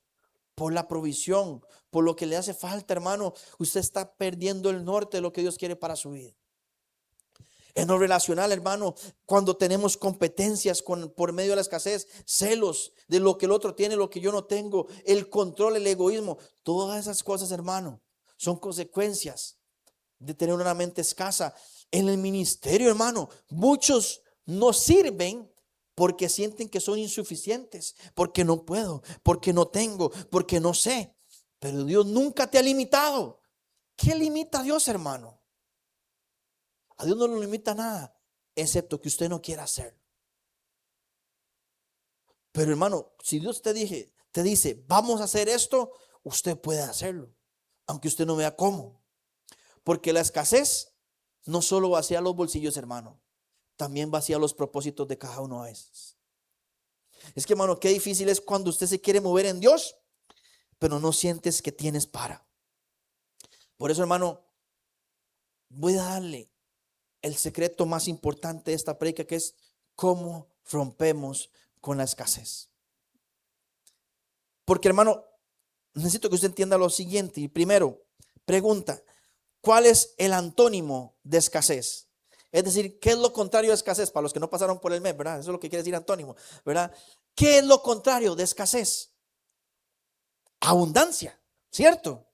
por la provisión, por lo que le hace falta, hermano, usted está perdiendo el norte de lo que Dios quiere para su vida. En lo relacional, hermano, cuando tenemos competencias por medio de la escasez, celos de lo que el otro tiene, lo que yo no tengo, el control, el egoísmo, todas esas cosas, hermano, son consecuencias de tener una mente escasa. En el ministerio, hermano, muchos no sirven porque sienten que son insuficientes, porque no puedo, porque no tengo, porque no sé. Pero Dios nunca te ha limitado. ¿Qué limita a Dios, hermano? A Dios no lo limita nada, excepto que usted no quiera hacerlo. Pero hermano, si Dios te dice, vamos a hacer esto, usted puede hacerlo, aunque usted no vea cómo. Porque la escasez no solo vacía los bolsillos, hermano, también vacía los propósitos de cada uno a veces. Es que, hermano, qué difícil es cuando usted se quiere mover en Dios, pero no sientes que tienes para. Por eso, hermano, voy a darle el secreto más importante de esta prédica, que es cómo rompemos con la escasez. Porque, hermano, necesito que usted entienda lo siguiente. Y primero, pregunta, ¿cuál es el antónimo de escasez? Es decir, ¿qué es lo contrario de escasez? Para los que no pasaron por el mes, ¿verdad? Eso es lo que quiere decir antónimo, ¿verdad? ¿Qué es lo contrario de escasez? Abundancia, ¿cierto?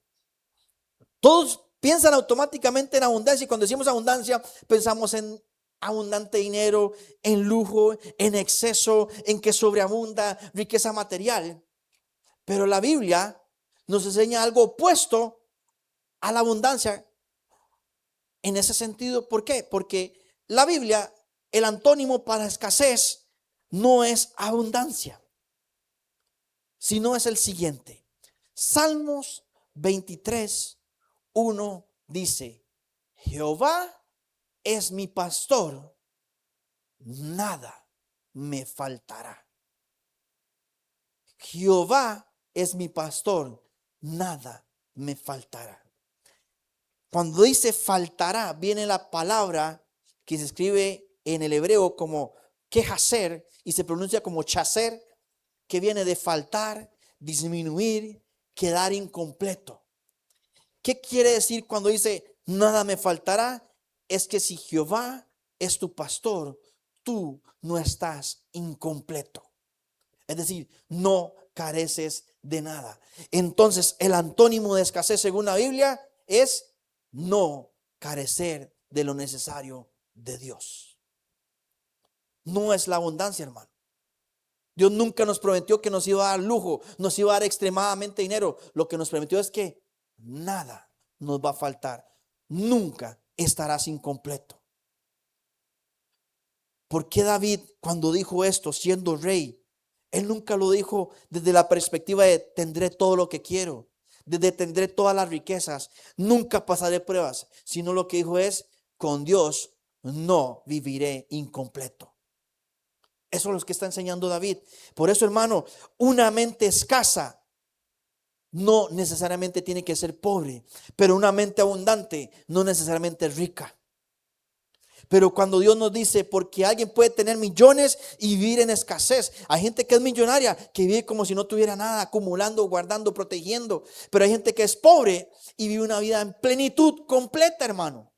Todos piensan automáticamente en abundancia y cuando decimos abundancia pensamos en abundante dinero, en lujo, en exceso, en que sobreabunda riqueza material. Pero la Biblia nos enseña algo opuesto a la abundancia en ese sentido. ¿Por qué? Porque la Biblia, el antónimo para escasez no es abundancia. sino es el siguiente. Salmos 23:1 dice: Jehová es mi pastor, nada me faltará. Jehová es mi pastor, nada me faltará. Cuando dice faltará, viene la palabra que se escribe en el hebreo como quehacer y se pronuncia como chaser, que viene de faltar, disminuir, quedar incompleto. ¿Qué quiere decir cuando dice nada me faltará? Es que si Jehová es tu pastor, tú no estás incompleto. Es decir, no careces de nada. Entonces, el antónimo de escasez según la Biblia es no carecer de lo necesario de Dios. No es la abundancia, hermano. Dios nunca nos prometió que nos iba a dar lujo, nos iba a dar extremadamente dinero. Lo que nos prometió es que nada nos va a faltar. Nunca estarás incompleto. ¿Por qué David, cuando dijo esto siendo rey, él nunca lo dijo desde la perspectiva de tendré todo lo que quiero, desde tendré todas las riquezas, nunca pasaré pruebas, sino lo que dijo es, con Dios no viviré incompleto? Eso es lo que está enseñando David. Por eso, hermano, una mente escasa no necesariamente tiene que ser pobre, pero una mente abundante no necesariamente rica. Pero cuando Dios nos dice, porque alguien puede tener millones y vivir en escasez. Hay gente que es millonaria, que vive como si no tuviera nada, acumulando, guardando, protegiendo. Pero hay gente que es pobre y vive una vida en plenitud completa, hermano.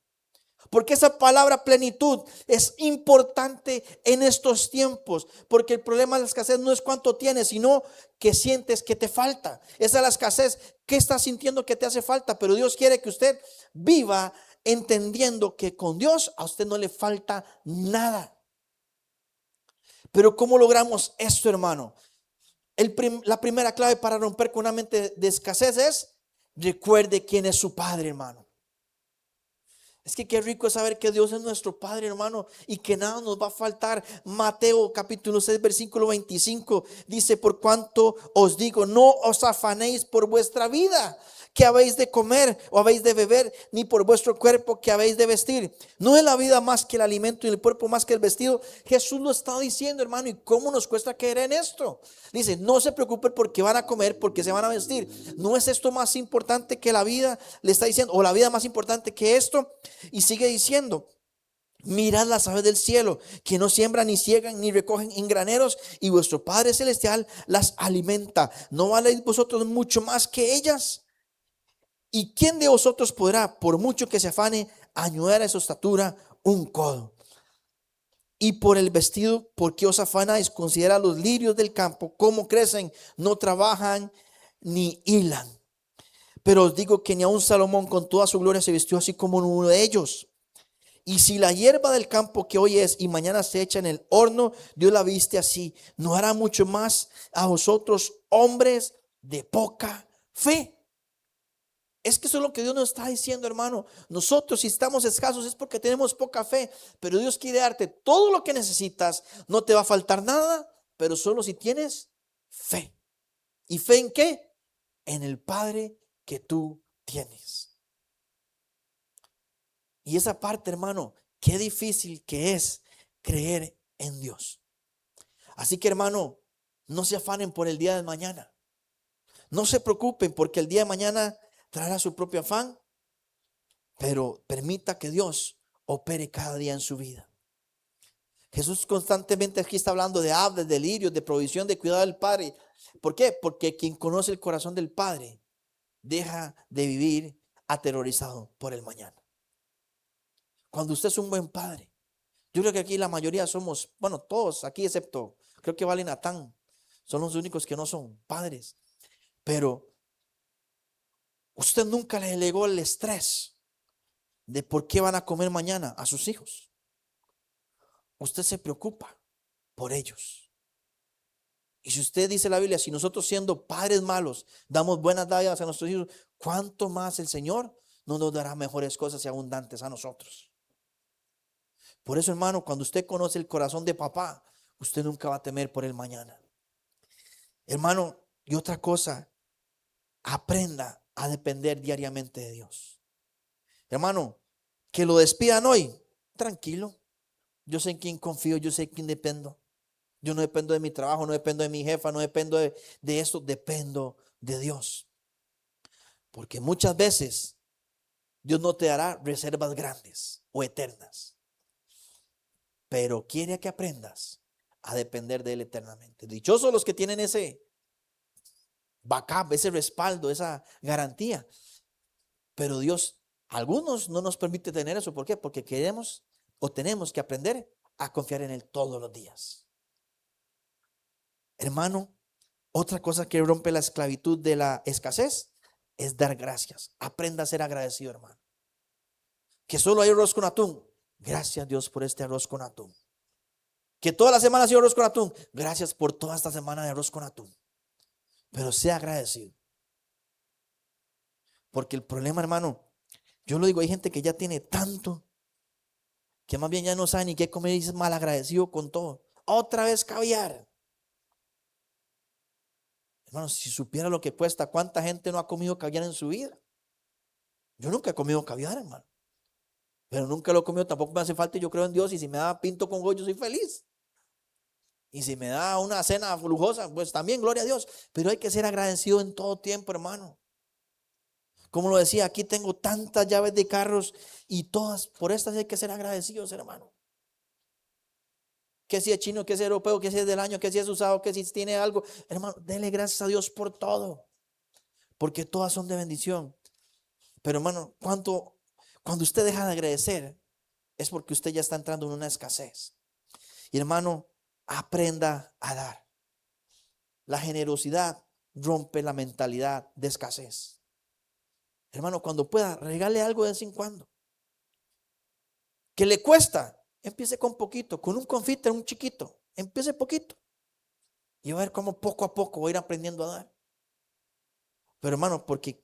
Porque esa palabra plenitud es importante en estos tiempos. Porque el problema de la escasez no es cuánto tienes, sino que sientes que te falta. Esa es la escasez. ¿Qué estás sintiendo que te hace falta? Pero Dios quiere que usted viva entendiendo que con Dios a usted no le falta nada. Pero ¿cómo logramos esto, hermano? La primera clave para romper con una mente de escasez es: recuerde quién es su Padre, hermano. Es que qué rico es saber que Dios es nuestro Padre, hermano, y que nada nos va a faltar. Mateo capítulo 6 versículo 25 dice: por cuanto os digo, no os afanéis por vuestra vida, que habéis de comer o habéis de beber, ni por vuestro cuerpo, que habéis de vestir. No es la vida más que el alimento y el cuerpo más que el vestido. Jesús lo está diciendo, hermano, y cómo nos cuesta creer en esto. Dice: no se preocupen porque van a comer, porque se van a vestir. ¿No es esto más importante que la vida? Le está diciendo, o la vida más importante que esto. Y sigue diciendo: mirad las aves del cielo, que no siembran, ni ciegan, ni recogen en graneros, y vuestro Padre Celestial las alimenta. ¿No valéis vosotros mucho más que ellas? ¿Y quién de vosotros podrá, por mucho que se afane, añadir a su estatura un codo? Y por el vestido, ¿por qué os afanáis? Considera los lirios del campo, cómo crecen, no trabajan ni hilan. Pero os digo que ni aun Salomón con toda su gloria se vistió así como uno de ellos. Y si la hierba del campo que hoy es y mañana se echa en el horno, Dios la viste así, ¿no hará mucho más a vosotros, hombres de poca fe? Es que eso es lo que Dios nos está diciendo, hermano. Nosotros, si estamos escasos, es porque tenemos poca fe. Pero Dios quiere darte todo lo que necesitas. No te va a faltar nada, pero solo si tienes fe. ¿Y fe en qué? En el Padre que tú tienes. Y esa parte, hermano, qué difícil que es creer en Dios. Así que, hermano, no se afanen por el día de mañana. No se preocupen porque el día de mañana traerá su propio afán. Pero permita que Dios opere cada día en su vida. Jesús constantemente aquí está hablando de hambre, de delirios, de provisión, de cuidado del Padre. ¿Por qué? Porque quien conoce el corazón del Padre deja de vivir aterrorizado por el mañana. Cuando usted es un buen padre, yo creo que aquí la mayoría somos, bueno, todos aquí excepto, creo que Vale y Natán, son los únicos que no son padres. Pero usted nunca le delegó el estrés de por qué van a comer mañana a sus hijos. Usted se preocupa por ellos. Y si usted dice la Biblia, si nosotros siendo padres malos damos buenas dádivas a nuestros hijos, ¿cuánto más el Señor no nos dará mejores cosas y abundantes a nosotros? Por eso, hermano, cuando usted conoce el corazón de papá, usted nunca va a temer por el mañana. Hermano, Y otra cosa, aprenda a depender diariamente de Dios. Hermano, que lo despidan hoy, tranquilo. Yo sé en quién confío, yo sé en quién dependo. Yo no dependo de mi trabajo, no dependo de mi jefa, no dependo de esto, dependo de Dios. Porque muchas veces Dios no te dará reservas grandes o eternas, pero quiere que aprendas a depender de Él eternamente. Dichosos los que tienen ese backup, ese respaldo, esa garantía. Pero Dios, algunos no nos permite tener eso. ¿Por qué? Porque queremos o tenemos que aprender a confiar en Él todos los días. Hermano, otra cosa que rompe la esclavitud de la escasez es dar gracias. Aprenda a ser agradecido, hermano. Que solo hay arroz con atún. Gracias, Dios, por este arroz con atún. Que toda la semana ha sido arroz con atún. Gracias por toda esta semana de arroz con atún. Pero sea agradecido. Porque el problema, hermano, yo lo digo, hay gente que ya tiene tanto que más bien ya no sabe ni qué comer y es mal agradecido con todo. Otra vez caviar. Hermano, si supiera lo que cuesta, ¿cuánta gente no ha comido caviar en su vida? Yo nunca he comido caviar, hermano. Pero nunca lo he comido, tampoco me hace falta y yo creo en Dios. Y si me da pinto con goyo, soy feliz. Y si me da una cena lujosa, pues también, gloria a Dios. Pero hay que ser agradecido en todo tiempo, hermano. Como lo decía, aquí tengo tantas llaves de carros y todas, por estas hay que ser agradecidos, hermano. Que si es chino, que si es europeo, que si es del año, que si es usado, que si tiene algo. Hermano, dele gracias a Dios por todo. Porque todas son de bendición. Pero hermano, cuando usted deja de agradecer, es porque usted ya está entrando en una escasez. Y hermano, aprenda a dar. La generosidad rompe la mentalidad de escasez. Hermano, cuando pueda, regale algo de vez en cuando. ¿Que le cuesta? Empiece con poquito, con un confite, un chiquito. Empiece poquito. Y va a ver cómo poco a poco va a ir aprendiendo a dar. Pero hermano, porque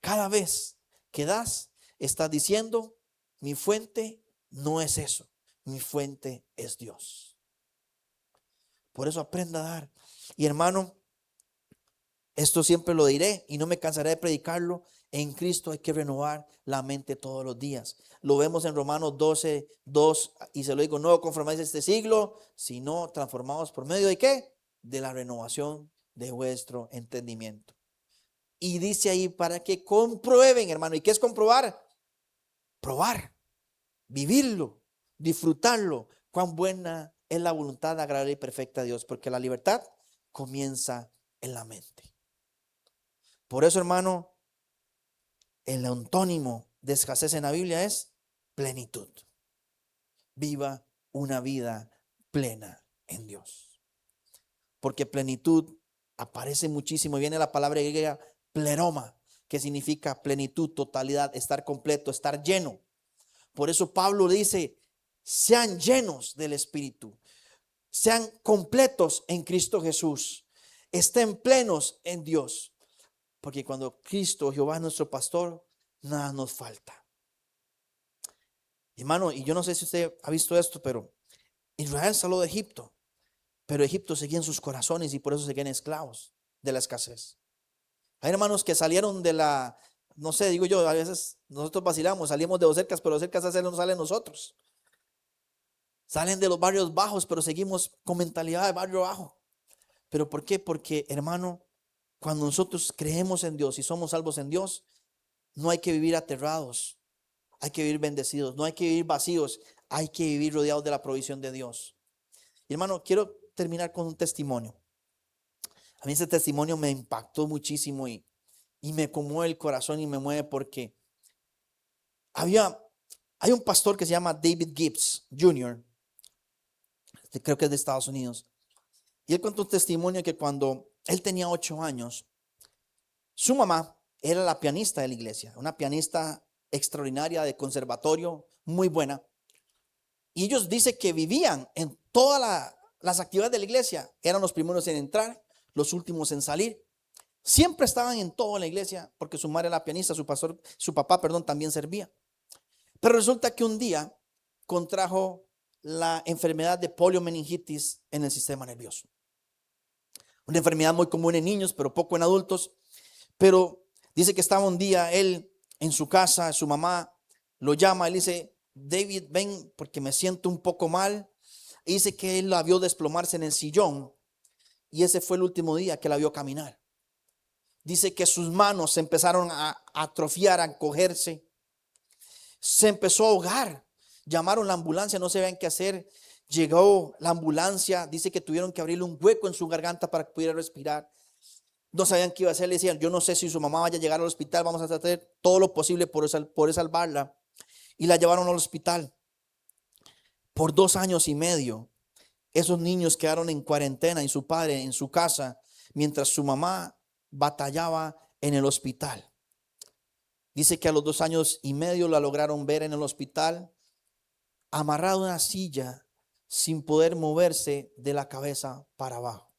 cada vez que das, estás diciendo, mi fuente no es eso. Mi fuente es Dios. Por eso aprenda a dar. Y hermano, esto siempre lo diré y no me cansaré de predicarlo. En Cristo hay que renovar la mente todos los días. Lo vemos en Romanos 12, 2, y se lo digo, no conformáis este siglo, sino transformados por medio de ¿qué? De la renovación de vuestro entendimiento. Y dice ahí para que comprueben, hermano. ¿Y qué es comprobar? Probar, vivirlo, disfrutarlo. Cuán buena es la voluntad agradable y perfecta de Dios, porque la libertad comienza en la mente. Por eso, hermano, el antónimo de escasez en la Biblia es plenitud. Viva una vida plena en Dios. Porque plenitud aparece muchísimo. Viene la palabra griega pleroma, que significa plenitud, totalidad, estar completo, estar lleno. Por eso Pablo dice, sean llenos del Espíritu, sean completos en Cristo Jesús, estén plenos en Dios. Porque cuando Cristo, Jehová es nuestro pastor, nada nos falta. Hermano, y yo no sé si usted ha visto esto, pero Israel salió de Egipto, pero Egipto seguía en sus corazones y por eso seguían esclavos de la escasez. Hay hermanos que salieron de la, no sé, digo yo, a veces nosotros vacilamos, salimos de los cercas, pero los cercas no salen nosotros. Salen de los barrios bajos, pero seguimos con mentalidad de barrio bajo. ¿Pero por qué? Porque, hermano, cuando nosotros creemos en Dios y somos salvos en Dios, no hay que vivir aterrados, hay que vivir bendecidos, no hay que vivir vacíos, hay que vivir rodeados de la provisión de Dios. Y hermano, quiero terminar con un testimonio. A mí ese testimonio me impactó muchísimo y me conmueve el corazón y me mueve porque hay un pastor que se llama David Gibbs Jr., creo que es de Estados Unidos, y él contó un testimonio que cuando él tenía 8 años, su mamá era la pianista de la iglesia, una pianista extraordinaria de conservatorio, muy buena. Y ellos dicen que vivían en todas las actividades de la iglesia. Eran los primeros en entrar, los últimos en salir. Siempre estaban en toda la iglesia porque su madre era pianista, su papá, también servía. Pero resulta que un día contrajo la enfermedad de poliomeningitis en el sistema nervioso. una enfermedad muy común en niños, pero poco en adultos. Pero dice que estaba un día él en su casa, su mamá lo llama y le dice: David, ven porque me siento un poco mal. Y dice que él la vio desplomarse en el sillón y ese fue el último día que la vio caminar. Dice que sus manos se empezaron a atrofiar, a encogerse. Se empezó a ahogar. Llamaron la ambulancia, no sabían qué hacer. Llegó la ambulancia, dice que tuvieron que abrirle un hueco en su garganta para que pudiera respirar. No sabían qué iba a hacer, le decían: yo no sé si su mamá vaya a llegar al hospital, vamos a hacer todo lo posible por salvarla. Y la llevaron al hospital. Por 2 años y medio, esos niños quedaron en cuarentena y su padre en su casa, mientras su mamá batallaba en el hospital. Dice que a los 2 años y medio la lograron ver en el hospital, amarrada a una silla, sin poder moverse de la cabeza para abajo.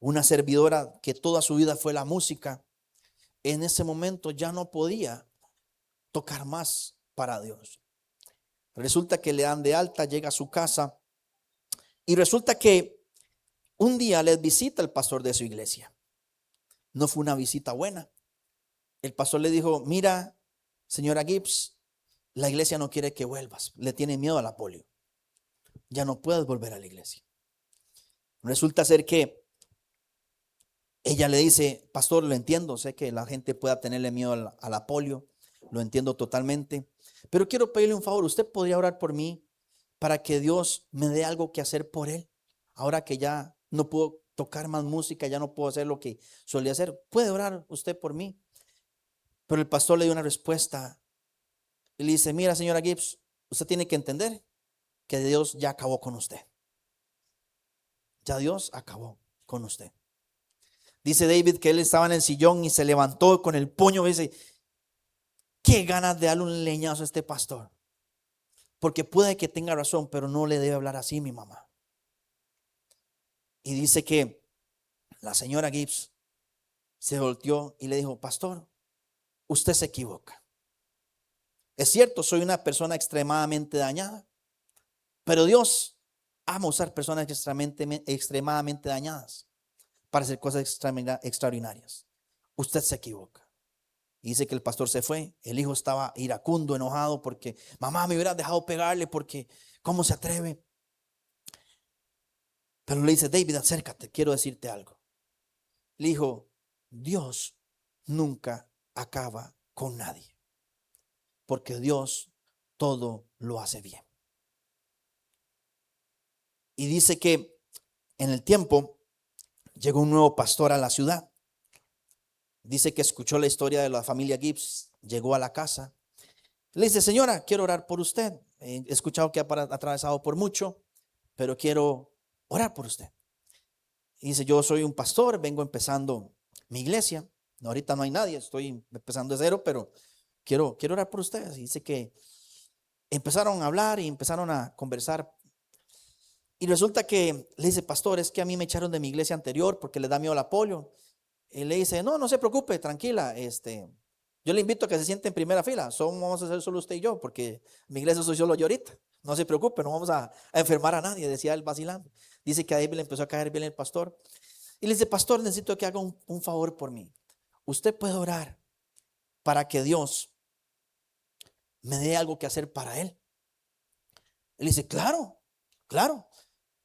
Una servidora que toda su vida fue la música, en ese momento ya no podía tocar más para Dios. Resulta que le dan de alta, llega a su casa y resulta que un día les visita el pastor de su iglesia. No fue una visita buena. El pastor le dijo: mira, señora Gibbs, la iglesia no quiere que vuelvas, le tiene miedo a la polio, ya no puedes volver a la iglesia. Resulta ser que ella le dice: pastor, lo entiendo, sé que la gente pueda tenerle miedo a la polio, lo entiendo totalmente, pero quiero pedirle un favor. ¿Usted podría orar por mí para que Dios me dé algo que hacer por él? Ahora que ya no puedo tocar más música, ya no puedo hacer lo que solía hacer, ¿puede orar usted por mí? Pero el pastor le dio una respuesta y le dice: mira, señora Gibbs, usted tiene que entender que Dios ya acabó con usted. Ya Dios acabó con usted. Dice David que él estaba en el sillón y se levantó con el puño y dice: qué ganas de darle un leñazo a este pastor, porque puede que tenga razón, pero no le debe hablar así mi mamá. Y dice que la señora Gibbs se volteó y le dijo: pastor, usted se equivoca. Es cierto, soy una persona extremadamente dañada, pero Dios ama usar personas extremadamente dañadas para hacer cosas extraordinarias. Usted se equivoca. Y dice que el pastor se fue. El hijo estaba iracundo, enojado, porque mamá, me hubiera dejado pegarle, porque ¿cómo se atreve? Pero le dice: David, acércate, quiero decirte algo. Le dijo: Dios nunca acaba con nadie, porque Dios todo lo hace bien. Y dice que en el tiempo llegó un nuevo pastor a la ciudad. Dice que escuchó la historia de la familia Gibbs, llegó a la casa. Le dice: señora, quiero orar por usted. He escuchado que ha atravesado por mucho, pero quiero orar por usted. Y dice: yo soy un pastor, vengo empezando mi iglesia. No, ahorita no hay nadie, estoy empezando de cero, pero quiero orar por ustedes. Y dice que empezaron a hablar y empezaron a conversar. Y resulta que le dice: pastor, es que a mí me echaron de mi iglesia anterior porque les da miedo la polio. Y le dice: no se preocupe, tranquila, yo le invito a que se siente en primera fila. Vamos a hacer solo usted y yo, porque mi iglesia soy solo yo ahorita. No se preocupe, no vamos a enfermar a nadie, decía él vacilando. Dice que a David le empezó a caer bien el pastor. Y le dice: pastor, necesito que haga un favor por mí. Usted puede orar para que Dios me dé algo que hacer para él. Él dice: claro, claro.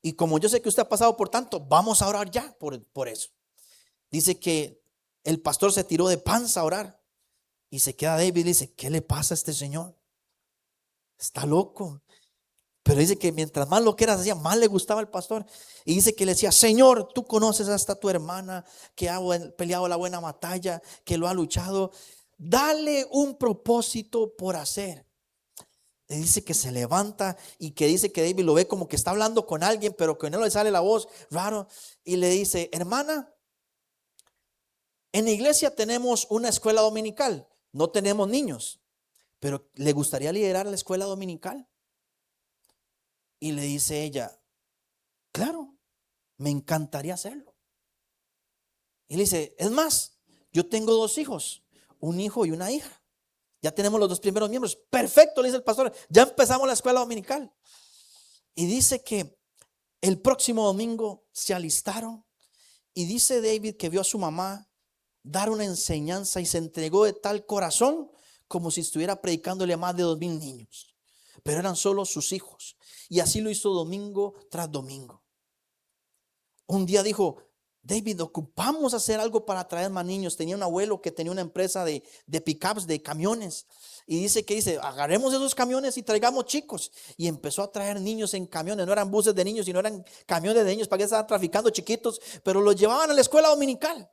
Y como yo sé que usted ha pasado por tanto, vamos a orar ya por eso. Dice que el pastor se tiró de panza a orar. Y se queda David y le dice: ¿qué le pasa a este señor? Está loco. Pero dice que mientras más lo que era hacía, más le gustaba al pastor. Y dice que le decía: Señor, tú conoces hasta tu hermana que ha peleado la buena batalla, que lo ha luchado. Dale un propósito por hacer. Le dice que se levanta y que dice que David lo ve como que está hablando con alguien, pero que no le sale la voz raro. Y le dice: hermana, en la iglesia tenemos una escuela dominical. No tenemos niños, pero ¿le gustaría liderar la escuela dominical? Y le dice ella: claro, me encantaría hacerlo. Y le dice: es más, yo tengo 2 hijos, un hijo y una hija. Ya tenemos los 2 primeros miembros. Perfecto, le dice el pastor, ya empezamos la escuela dominical. Y dice que el próximo domingo se alistaron Y dice David que vio a su mamá dar una enseñanza y se entregó de tal corazón como si estuviera predicándole a más de 2000 niños. Pero eran solo sus hijos. Y así lo hizo domingo tras domingo. Un día dijo: David, ocupamos hacer algo para traer más niños. Tenía un abuelo que tenía una empresa de pickups, de camiones. Y dice, agarremos esos camiones y traigamos chicos. Y empezó a traer niños en camiones. No eran buses de niños, sino eran camiones de niños. ¿Para qué estaban traficando chiquitos? Pero los llevaban a la escuela dominical.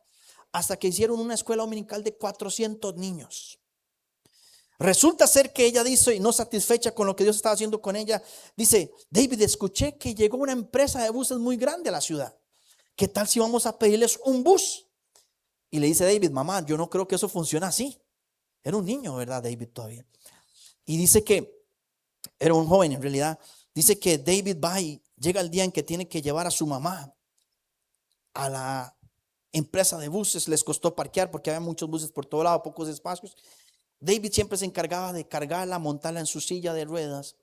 Hasta que hicieron una escuela dominical de 400 niños. Resulta ser que ella dice, y no satisfecha con lo que Dios estaba haciendo con ella, dice: David, escuché que llegó una empresa de buses muy grande a la ciudad. ¿Qué tal si vamos a pedirles un bus? Y le dice David: mamá, yo no creo que eso funcione así. Era un niño, ¿verdad, David, todavía? Y dice que era un joven en realidad. Dice que David va y llega el día en que tiene que llevar a su mamá a la empresa de buses. Les costó parquear porque había muchos buses por todo lado, pocos espacios. David siempre se encargaba de cargarla, montarla en su silla de ruedas.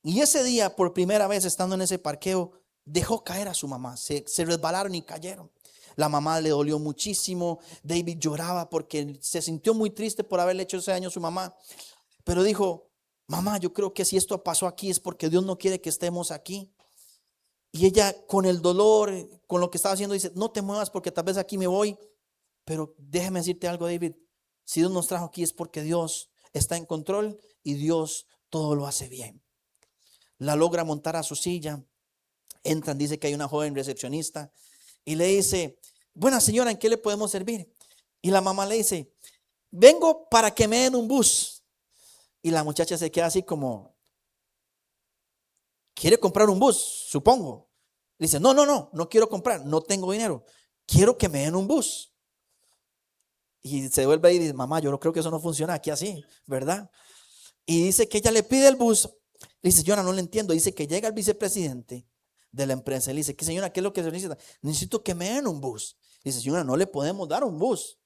Y ese día, por primera vez estando en ese parqueo, dejó caer a su mamá. Se resbalaron y cayeron. La mamá le dolió muchísimo. David lloraba porque se sintió muy triste por haberle hecho ese daño a su mamá. Pero dijo: mamá, yo creo que si esto pasó aquí es porque Dios no quiere que estemos aquí. Y ella, con el dolor, con lo que estaba haciendo, dice: no te muevas porque tal vez aquí me voy. Pero déjame decirte algo, David. Si Dios nos trajo aquí es porque Dios está en control y Dios todo lo hace bien. La logra montar a su silla. Entran, dice que hay una joven recepcionista y le dice: buena señora, ¿en qué le podemos servir? Y la mamá le dice: vengo para que me den un bus. Y la muchacha se queda así como: ¿quiere comprar un bus? Supongo. Dice: no quiero comprar, no tengo dinero, quiero que me den un bus. Y se vuelve ahí y dice: mamá, yo no creo que eso no funciona aquí así, ¿verdad? Y dice que ella le pide el bus. Le dice: señora, no le entiendo. Dice que llega el vicepresidente de la empresa. Le dice: ¿qué, señora, qué es lo que se necesita? Necesito que me den un bus. Dice: señora, no le podemos dar un bus.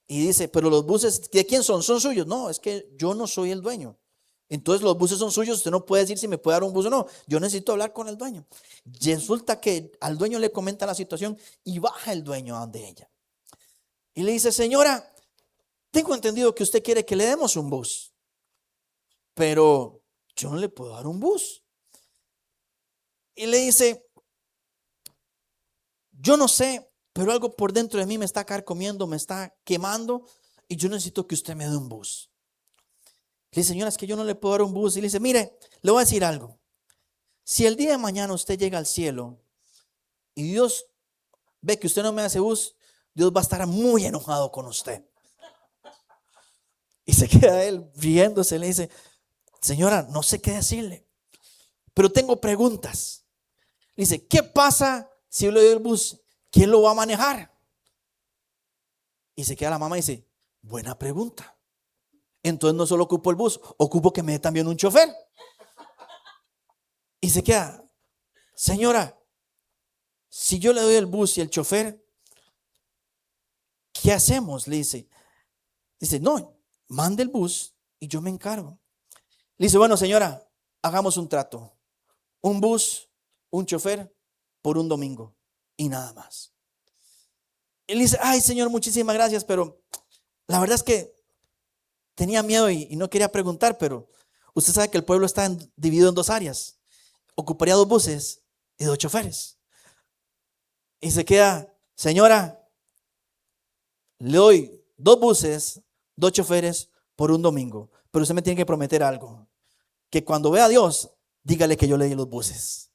Y dice: pero los buses, ¿de quién son? ¿Son suyos? No, es que yo no soy el dueño. Entonces los buses son suyos. Usted no puede decir si me puede dar un bus o no. Yo necesito hablar con el dueño. Y resulta que al dueño le comenta la situación y baja el dueño a donde ella. Y le dice: señora, tengo entendido que usted quiere que le demos un bus, pero yo no le puedo dar un bus. Y le dice: yo no sé, pero algo por dentro de mí me está carcomiendo, me está quemando y yo necesito que usted me dé un bus. Le dice: señora, es que yo no le puedo dar un bus. Y le dice: mire, le voy a decir algo. Si el día de mañana usted llega al cielo y Dios ve que usted no me hace bus, Dios va a estar muy enojado con usted. Y se queda él riéndose. Le dice: señora, no sé qué decirle, pero tengo preguntas. Le dice: ¿qué pasa si yo le doy el bus? ¿Quién lo va a manejar? Y se queda la mamá y dice: buena pregunta. Entonces no solo ocupo el bus, ocupo que me dé también un chofer. Y se queda: señora, si yo le doy el bus y el chofer, ¿qué hacemos? Le dice: no, mande el bus y yo me encargo. Le dice: bueno, señora, hagamos un trato. Un bus, un chofer por un domingo y nada más. Y le dice: ay, señor, muchísimas gracias, pero la verdad es que tenía miedo y no quería preguntar, pero usted sabe que el pueblo está dividido en dos áreas. Ocuparía dos buses y dos choferes. Y se queda: señora, le doy dos buses, dos choferes por un domingo, pero usted me tiene que prometer algo: que cuando vea a Dios, dígale que yo le di los buses.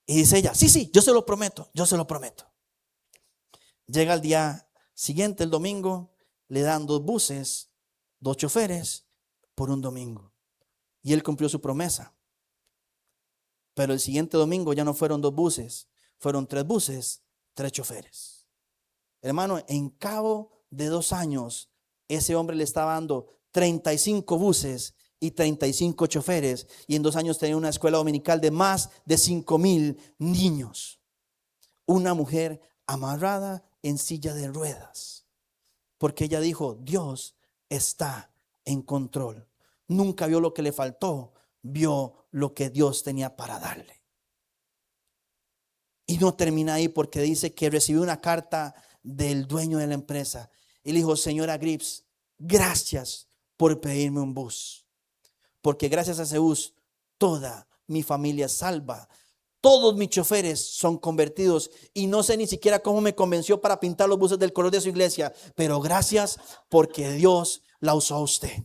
Y dice ella: sí, yo se lo prometo, yo se lo prometo. Llega el día siguiente, el domingo, le dan dos buses, dos choferes por un domingo. Y él cumplió su promesa. Pero el siguiente domingo ya no fueron dos buses, fueron tres buses, tres choferes. Hermano, en cabo de 2 años, ese hombre le estaba dando 35 buses y 35 choferes. Y en 2 años tenía una escuela dominical de más de 5,000 niños. Una mujer amarrada en silla de ruedas, porque ella dijo: Dios está en control. Nunca vio lo que le faltó, vio lo que Dios tenía para darle. Y no termina ahí, porque dice que recibió una carta del dueño de la empresa. Y le dijo: señora Grips, gracias por pedirme un bus, porque gracias a ese bus toda mi familia es salva. Todos mis choferes son convertidos y no sé ni siquiera cómo me convenció para pintar los buses del color de su iglesia, pero gracias porque Dios la usó a usted.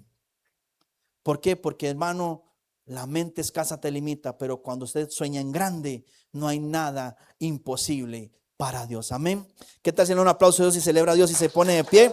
¿Por qué? Porque, hermano, la mente escasa te limita, pero cuando usted sueña en grande, no hay nada imposible para Dios. Amén. ¿Qué tal si le da un aplauso a Dios y celebra a Dios y se pone de pie?